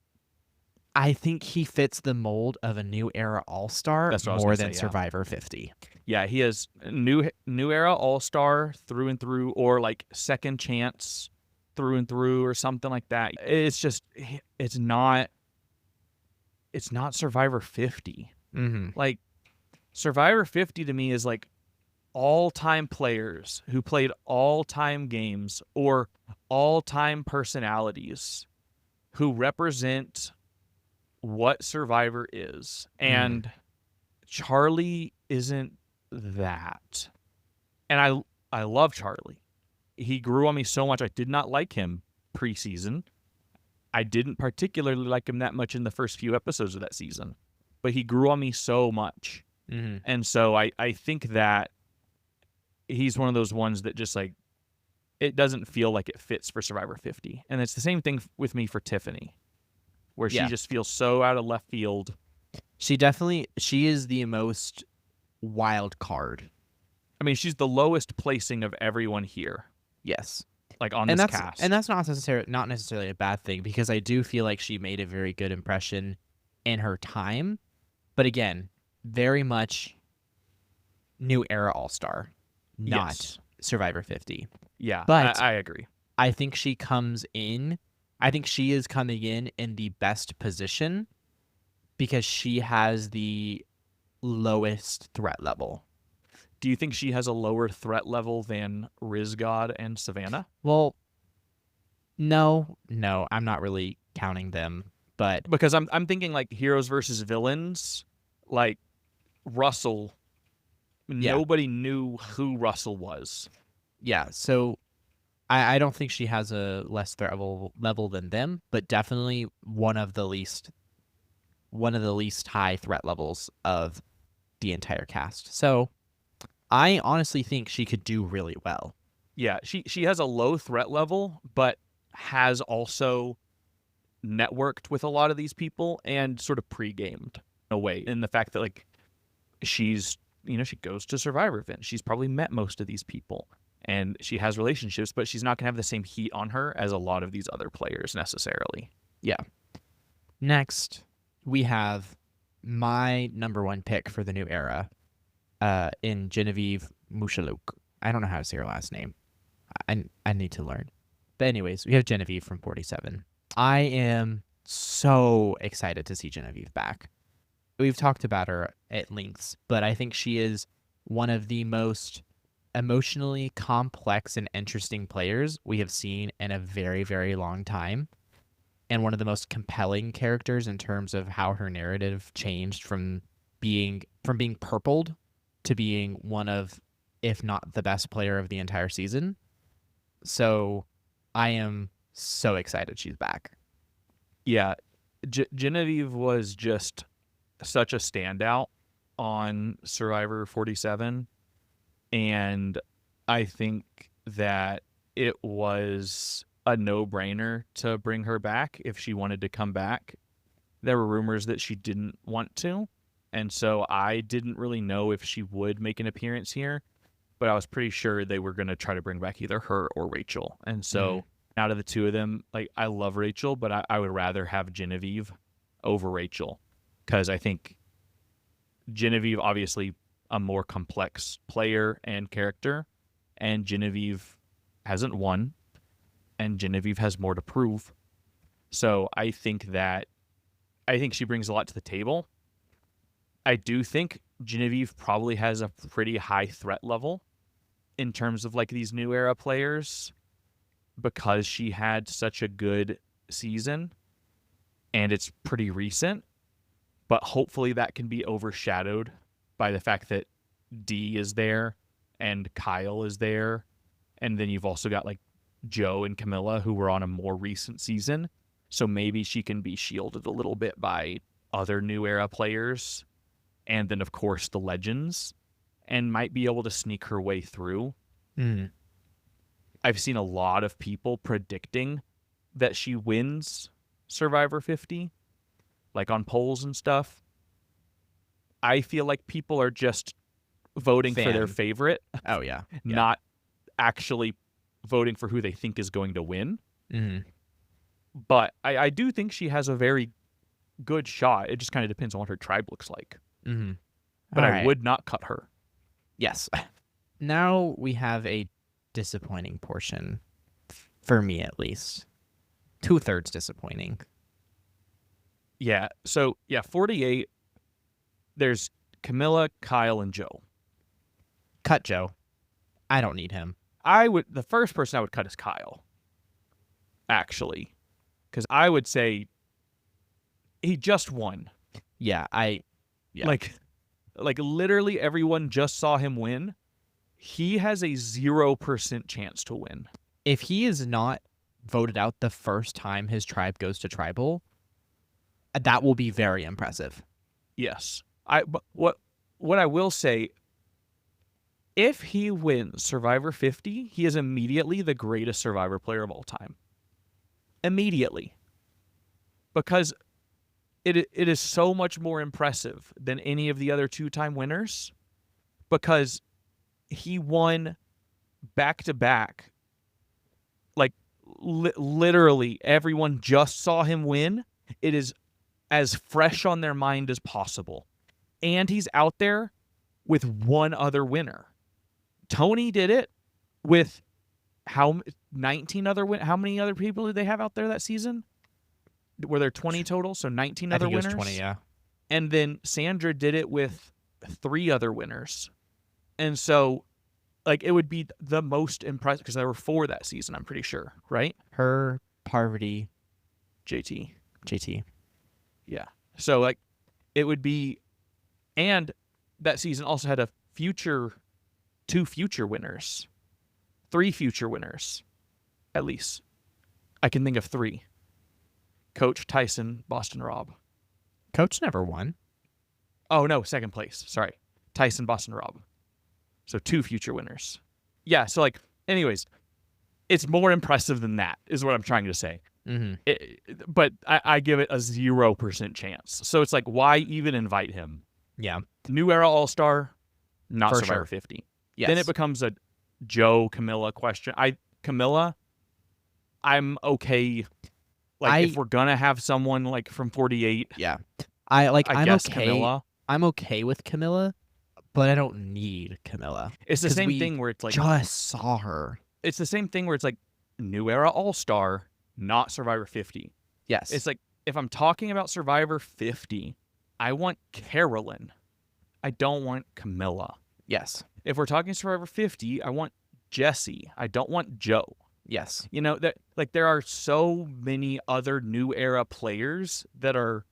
I think he fits the mold of a new era all-star That's what I was more gonna than say. Yeah, Survivor 50. yeah, he is new era all star through and through, or like second chance through and through, or something like that. It's just it's not Survivor 50. Mm-hmm. Like Survivor 50 to me is like all-time players who played all-time games or all-time personalities who represent what Survivor is. Mm-hmm. And Charlie isn't that. And I love Charlie. He grew on me so much. I did not like him preseason. I didn't particularly like him that much in the first few episodes of that season. But he grew on me so much. Mm-hmm. And so I think that he's one of those ones that just like, it doesn't feel like it fits for Survivor 50. And it's the same thing with me for Tiffany, where she Yeah. just feels so out of left field. She is the most wild card. I mean, she's the lowest placing of everyone here, Yes. like on And this that's cast. and that's not necessarily a bad thing, because I do feel like she made a very good impression in her time. But again, very much new era all-star, not Yes. Survivor 50. Yeah, But I agree. I think she is coming in the best position because she has the lowest threat level. Do you think she has a lower threat level than Rizgod and Savannah? Well, no, I'm not really counting them, but Because I'm thinking like heroes versus villains, like Russell. yeah, Nobody knew who Russell was. yeah. So I don't think she has a less threat level than them, but definitely one of the least high threat levels of the entire cast. So I honestly think she could do really well. Yeah, she has a low threat level, but has also networked with a lot of these people and sort of pre-gamed in a way. In the fact that like she's, she goes to Survivor events. She's probably met most of these people and she has relationships, but she's not gonna have the same heat on her as a lot of these other players necessarily. Yeah. Next, we have my number one pick for the new era, in Genevieve Mouchaluk. I don't know how to say her last name. I need to learn. But anyways, we have Genevieve from 47. I am so excited to see Genevieve back. We've talked about her at lengths, but I think she is one of the most emotionally complex and interesting players we have seen in a very, very long time. And one of the most compelling characters in terms of how her narrative changed from being purpled to being one of, if not the best player of the entire season. So I am so excited she's back. Yeah, Genevieve was just such a standout on Survivor 47, and I think that it was a no-brainer to bring her back if she wanted to come back. There were rumors that she didn't want to, and so I didn't really know if she would make an appearance here, but I was pretty sure they were going to try to bring back either her or Rachel. And so out of the two of them, like, I love Rachel, but I would rather have Genevieve over Rachel, because I think Genevieve, obviously a more complex player and character, and Genevieve hasn't won, and Genevieve has more to prove. So I think she brings a lot to the table. I do think Genevieve probably has a pretty high threat level in terms of like these new era players, because she had such a good season and it's pretty recent, but hopefully that can be overshadowed by the fact that Dee is there and Kyle is there, and then you've also got like Joe and Camilla who were on a more recent season, so maybe she can be shielded a little bit by other new era players, and then of course the legends, and might be able to sneak her way through. I've seen a lot of people predicting that she wins Survivor 50, like on polls and stuff. I feel like people are just voting for their Fan. favorite, Oh yeah. not actually voting for who they think is going to win. Mm-hmm. But I do think she has a very good shot. It just kind of depends on what her tribe looks like. Mm-hmm. But All I right. would not cut her. Yes. Now we have a disappointing portion, for me at least. 2/3 disappointing. Yeah. So, 48, there's Camilla, Kyle, and Joe. Cut Joe. I don't need him. The first person I would cut is Kyle, actually. Because I would say he just won. Yeah, yeah. Like literally everyone just saw him win. He has a 0% chance to win. If he is not voted out the first time his tribe goes to tribal, that will be very impressive. Yes. But what I will say, if he wins Survivor 50, he is immediately the greatest Survivor player of all time. Immediately. Because it is so much more impressive than any of the other 2-time winners, because he won back-to-back. Like, literally, everyone just saw him win. It is as fresh on their mind as possible. And he's out there with one other winner. Tony did it with 19 other how many other people did they have out there that season? Were there 20 total? So 19 other winners? I think it was 20, yeah. And then Sandra did it with 3 other winners. And so, like, it would be the most impressive, because there were 4 that season, I'm pretty sure, right? Her, Parvati, JT. Yeah. So, like, it would be, and that season also had 2 future winners, 3 future winners, at least. I can think of 3. Coach, Tyson, Boston Rob. Coach never won. Oh, no, second place. Sorry. Tyson, Boston Rob. So 2 future winners. Yeah, so, like, anyways, it's more impressive than that, is what I'm trying to say. Mm-hmm. But I give it a 0% chance. So it's like, why even invite him? Yeah. New Era All-Star, not For Survivor sure. 50. Yes. Then it becomes a Joe, Camilla question. Camilla, I'm okay. Like, if we're going to have someone, like, from 48. Yeah. I'm guess okay. Camilla. I'm okay with Camilla, but I don't need Camilla. It's the same thing where it's like, just saw her. It's the same thing where it's like New Era All-Star, not Survivor 50. Yes. It's like, if I'm talking about Survivor 50, I want Carolyn. I don't want Camilla. Yes. If we're talking Survivor 50, I want Jesse. I don't want Joe. Yes. You know, that, like, there are so many other New Era players that are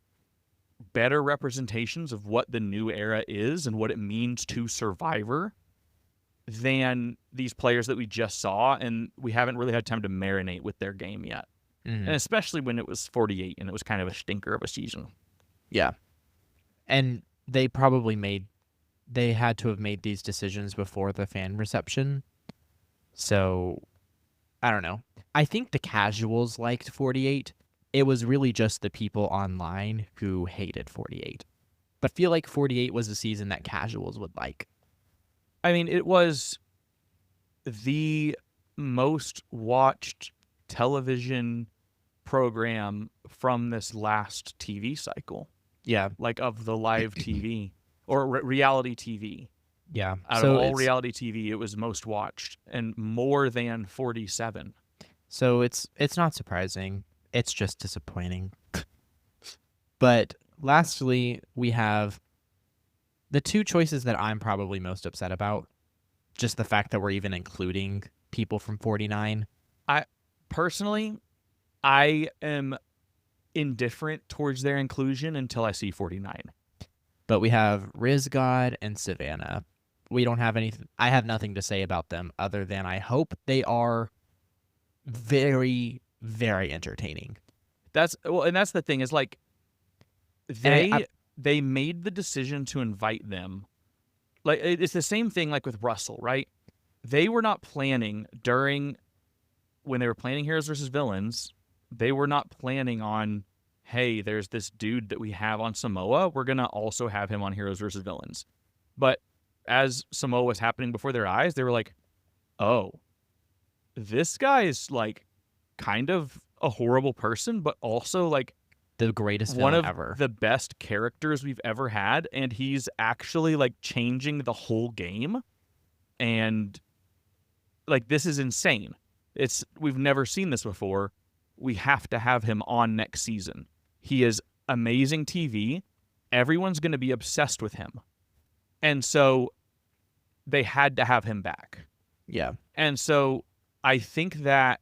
better representations of what the New Era is and what it means to Survivor than these players that we just saw, and we haven't really had time to marinate with their game yet. Mm-hmm. And especially when it was 48 and it was kind of a stinker of a season. Yeah. And they had to have made these decisions before the fan reception. So, I don't know. I think the casuals liked 48. It was really just the people online who hated 48. But feel like 48 was a season that casuals would like. I mean, it was the most watched television program from this last TV cycle. Yeah. Like, of the live TV or reality TV. Yeah. Out of all reality TV, it was most watched, and more than 47. So it's not surprising. It's just disappointing. But lastly, we have the 2 choices that I'm probably most upset about. Just the fact that we're even including people from 49. Personally, I am indifferent towards their inclusion until I see 49. But we have Rizgod and Savannah. We don't have anything. I have nothing to say about them other than I hope they are very, very entertaining. And that's the thing, is like, they made the decision to invite them. Like, it's the same thing like with Russell, right? They were not planning when they were planning Heroes versus Villains, they were not planning on hey, there's this dude that we have on Samoa. We're going to also have him on Heroes versus Villains. But as Samoa was happening before their eyes, they were like, oh, this guy is like kind of a horrible person, but also like The greatest one villain of ever. the best characters we've ever had. And he's actually like changing the whole game. And like, this is insane. We've never seen this before. We have to have him on next season. He is amazing TV. Everyone's going to be obsessed with him. And so they had to have him back. Yeah. And so I think that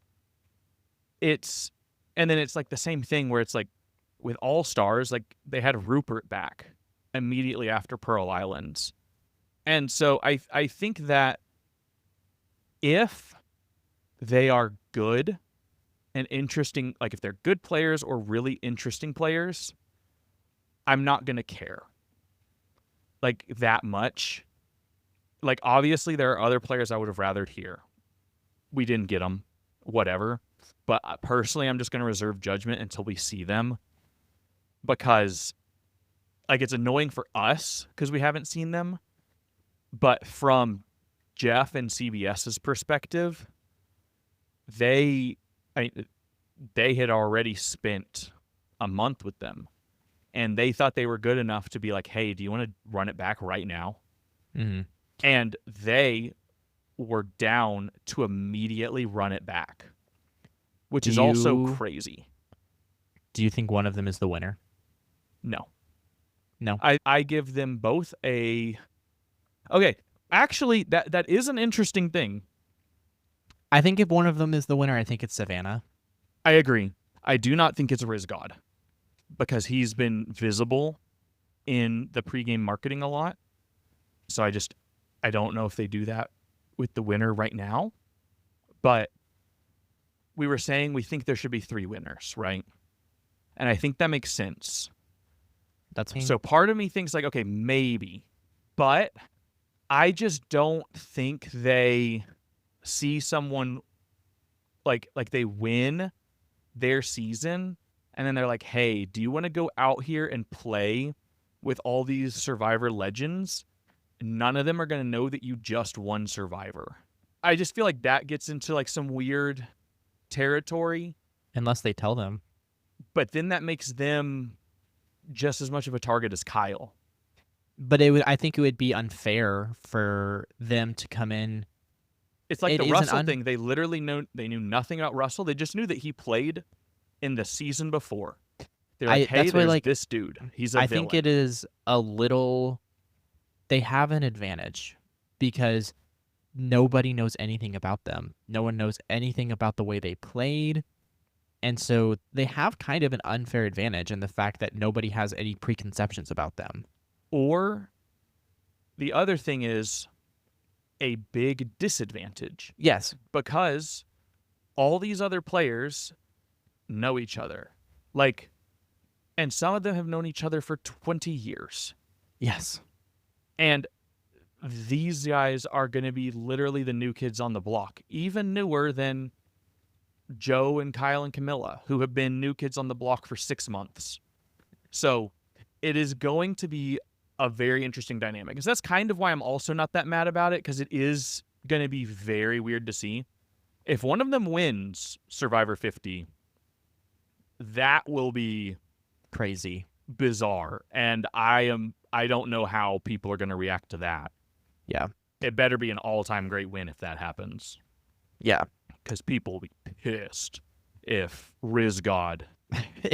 and then it's like the same thing where it's like with All Stars, like they had Rupert back immediately after Pearl Islands. And so I think that if they are good and interesting, like if they're good players or really interesting players, I'm not going to care like that much. Like, obviously there are other players I would have rathered here. We didn't get them, whatever. But personally, I'm just going to reserve judgment until we see them, because like it's annoying for us because we haven't seen them. But from Jeff and CBS's perspective, they had already spent a month with them, and they thought they were good enough to be like, hey, do you want to run it back right now? Mm-hmm. And they were down to immediately run it back, which is also crazy. Do you think one of them is the winner? No. No. I give them both a... Okay, actually, that is an interesting thing. I think if one of them is the winner, I think it's Savannah. I agree. I do not think it's Riz God, because he's been visible in the pregame marketing a lot. So I don't know if they do that with the winner right now. But we were saying we think there should be 3 winners, right? And I think that makes sense. So part of me thinks like, okay, maybe. But I just don't think they see someone like they win their season and then they're like, hey, do you want to go out here and play with all these Survivor legends? None of them are going to know that you just won Survivor. I just feel like that gets into like some weird territory. Unless they tell them. But then that makes them just as much of a target as Kyle. But I think it would be unfair for them to come in. It's like the Russell thing. They literally they knew nothing about Russell. They just knew that he played in the season before. They're like, hey, there's like, this dude. He's a villain. I think it is a little... They have an advantage because nobody knows anything about them. No one knows anything about the way they played. And so they have kind of an unfair advantage in the fact that nobody has any preconceptions about them. Or the other thing is a big disadvantage. Yes. Because all these other players know each other. Like, and some of them have known each other for 20 years. Yes. And these guys are going to be literally the new kids on the block, even newer than Joe and Kyle and Camilla, who have been new kids on the block for 6 months. So it is going to be a very interesting dynamic. Because that's kind of why I'm also not that mad about it, because it is going to be very weird to see. If one of them wins Survivor 50, that will be crazy, bizarre. And I don't know how people are going to react to that. Yeah. It better be an all-time great win if that happens. Yeah. Because people will be pissed if Riz God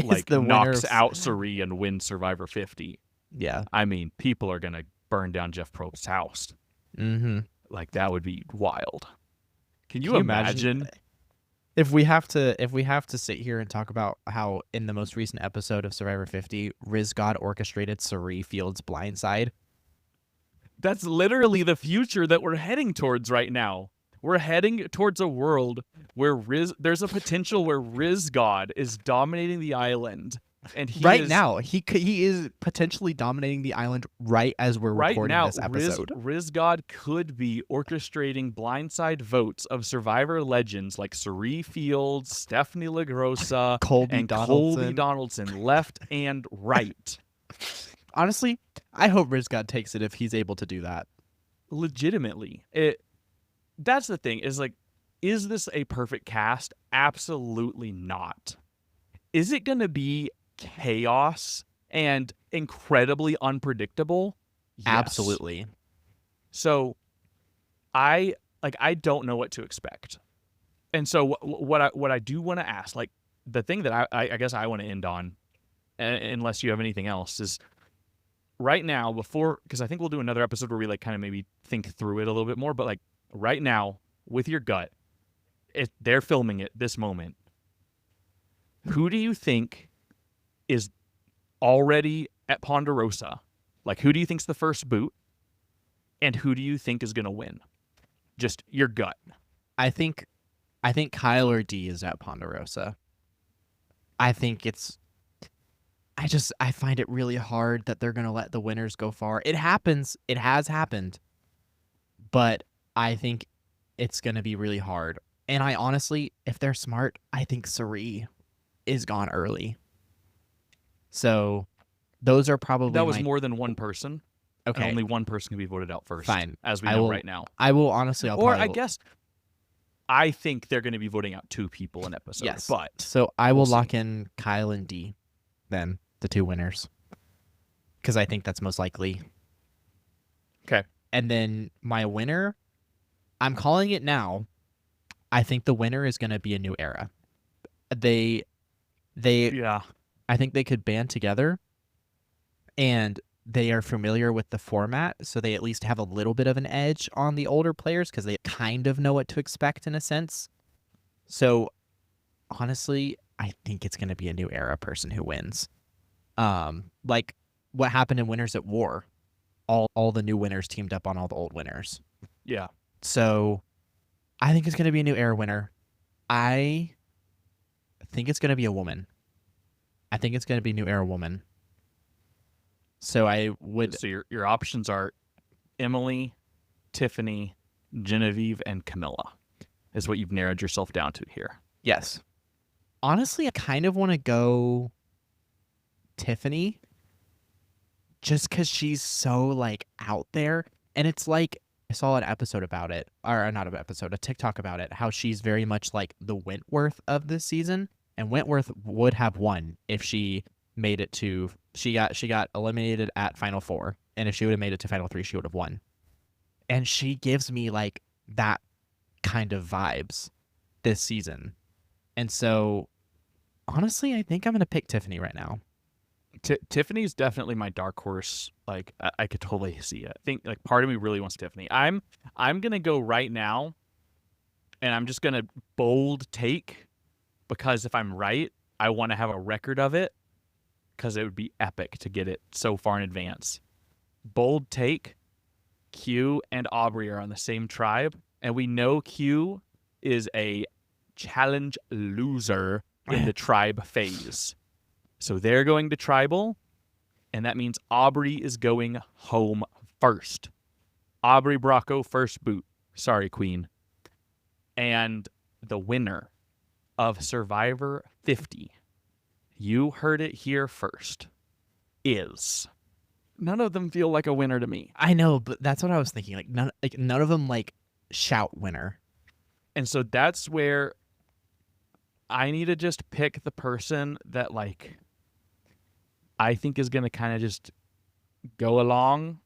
like knocks out Cirie and wins Survivor 50. Yeah. I mean, people are going to burn down Jeff Probst's house. Mm-hmm. Like, that would be wild. Can you imagine? If we have to sit here and talk about how in the most recent episode of Survivor 50, Riz God orchestrated Cirie Field's blindside. That's literally the future that we're heading towards right now. We're heading towards a world where there's a potential where Riz God is dominating the island And Right now, he is potentially dominating the island right as we're right recording now, this episode. Riz God could be orchestrating blindside votes of Survivor legends like Cirie Fields, Stephanie LaGrossa, Colby and Colby Donaldson. Donaldson, left and right. Honestly, I hope Riz God takes it if he's able to do that. Legitimately, that's the thing, is like, is this a perfect cast? Absolutely not. Is it going to be chaos and incredibly unpredictable? Yes. Absolutely. So I don't know what to expect. And so what I do want to ask, like, the thing that I guess I want to end on, unless you have anything else, is right now, because I think we'll do another episode where we like kind of maybe think through it a little bit more, but like right now with your gut, they're filming it this moment. Who do you think is already at Ponderosa? Like, who do you think's the first boot? And who do you think is going to win? Just your gut. I think Kyle or D is at Ponderosa. I think I find it really hard that they're going to let the winners go far. It happens. It has happened. But I think it's going to be really hard. And I honestly, if they're smart, I think Cirie is gone early. So those are probably that was more than one person. Okay. And only one person can be voted out first. Fine. As we know right now. I will honestly. I think they're going to be voting out 2 people an episode. Yes. But so I will lock in Kyle and D, then the 2 winners, because I think that's most likely. Okay. And then my winner, I'm calling it now. I think the winner is going to be a new era. Yeah. I think they could band together, and they are familiar with the format, so they at least have a little bit of an edge on the older players because they kind of know what to expect in a sense. So, honestly, I think it's going to be a new era person who wins. Like what happened in Winners at War. All the new winners teamed up on all the old winners. Yeah. So, I think it's going to be a new era winner. I think it's going to be a woman. I think it's going to be new era woman. So I would. So your options are Emily, Tiffany, Genevieve, and Camilla, is what you've narrowed yourself down to here. Yes. Honestly, I kind of want to go Tiffany, just because she's so like out there, and it's like I saw an episode about it, or not an episode, a TikTok about it, how she's very much like the Wentworth of this season, and Wentworth would have won if she made it to. She got eliminated at Final 4, and if she would have made it to Final 3, she would have won. And she gives me like that kind of vibes this season, and so honestly, I think I'm gonna pick Tiffany right now. Tiffany's definitely my dark horse. Like I could totally see it. I think like part of me really wants Tiffany. I'm gonna go right now, and I'm just gonna bold take, because if I'm right, I want to have a record of it, because it would be epic to get it so far in advance. Bold take: Q and Aubry are on the same tribe, and we know Q is a challenge loser in the tribe phase. So they're going to tribal, and that means Aubry is going home first. Aubry Bracco, first boot. Sorry, Queen. And the winner of Survivor 50, you heard it here first, is... None of them feel like a winner to me. I know, but that's what I was thinking. Like none of them like shout winner. And so that's where I need to just pick the person that like I think is going to kind of just go along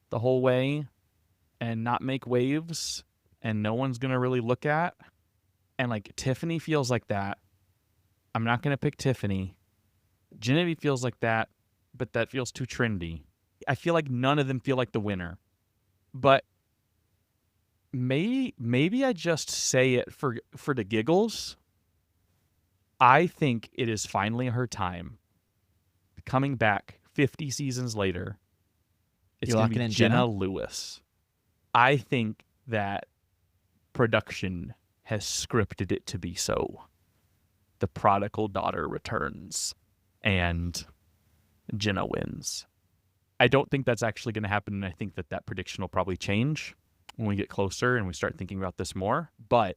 the whole way and not make waves, and no one's going to really look at. And like Tiffany feels like that. I'm not going to pick Tiffany. Genevieve feels like that, but that feels too trendy. I feel like none of them feel like the winner. But maybe I just say it for the giggles. I think it is finally her time. Coming back 50 seasons later, it's going to be Jenna Lewis. I think that production has scripted it to be so. the prodigal daughter returns and Jenna wins. I don't think that's actually going to happen, and I think that prediction will probably change when we get closer and we start thinking about this more. But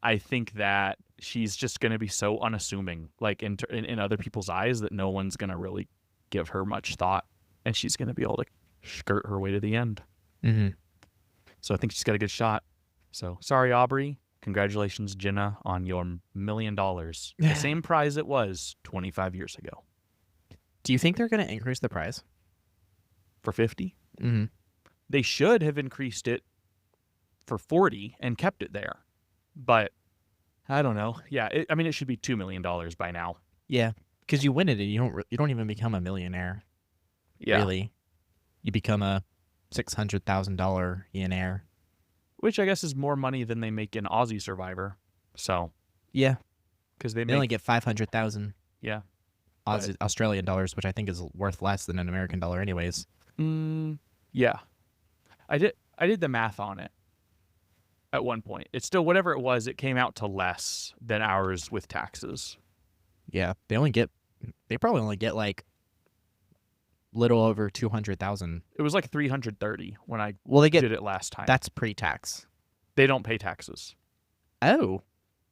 I think that she's just going to be so unassuming, like in other people's eyes, that no one's going to really give her much thought, and she's going to be able to skirt her way to the end. Mm-hmm. So I think she's got a good shot. So sorry, Aubry. Congratulations, Jenna, on your $1 million. The same prize it was 25 years ago. Do you think they're going to increase the prize? For 50? Mm-hmm. They should have increased it for 40 and kept it there. But I don't know. Yeah, it should be $2 million by now. Yeah, because you win it and you don't even become a millionaire. Yeah. Really. You become a $600,000 millionaire. Which I guess is more money than they make in Aussie Survivor. So. Yeah. Because they only get 500,000. Yeah. Australian dollars, which I think is worth less than an American dollar anyways. Yeah. I did the math on it at one point. It's still, whatever it was, it came out to less than ours with taxes. Yeah. They probably only get like little over 200,000. It was like 330 when I did it last time. That's pre-tax. They don't pay taxes. Oh,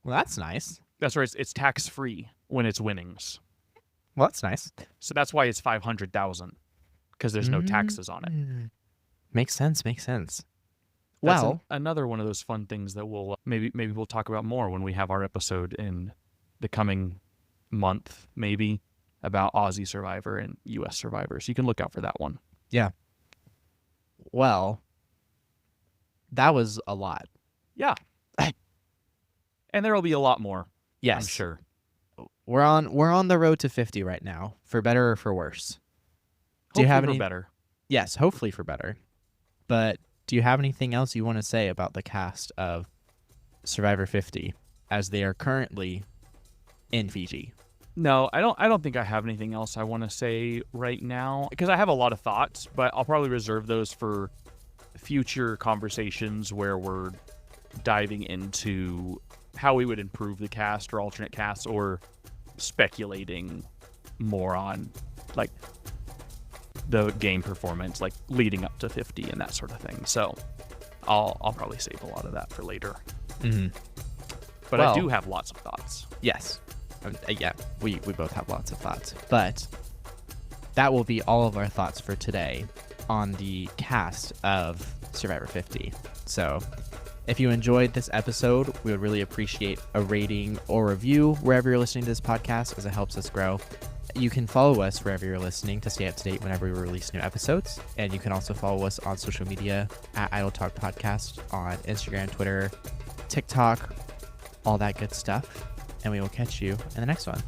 well, that's nice. That's right. It's tax-free when it's winnings. Well, that's nice. So that's why it's 500,000, because there's no taxes on it. Makes sense. That's another one of those fun things that we'll maybe we'll talk about more when we have our episode in the coming month, maybe, about Aussie Survivor and U.S. Survivor. So you can look out for that one. Yeah. Well, that was a lot. Yeah. And there will be a lot more. Yes. I'm sure. We're on the road to 50 right now, for better or for worse. Do you have any better? Yes, hopefully for better. But do you have anything else you want to say about the cast of Survivor 50 as they are currently in Fiji? No, I don't think I have anything else I want to say right now, because I have a lot of thoughts, but I'll probably reserve those for future conversations where we're diving into how we would improve the cast or alternate casts, or speculating more on like the game performance, like leading up to 50 and that sort of thing. So I'll probably save a lot of that for later. Mm-hmm. But I do have lots of thoughts. Yes. Yeah, we both have lots of thoughts. But that will be all of our thoughts for today on the cast of Survivor 50. So if you enjoyed this episode, we would really appreciate a rating or review wherever you're listening to this podcast, as it helps us grow. You can follow us wherever you're listening to stay up to date whenever we release new episodes. And you can also follow us on social media at Idle Talk Podcast on Instagram, Twitter, TikTok, all that good stuff. And we will catch you in the next one.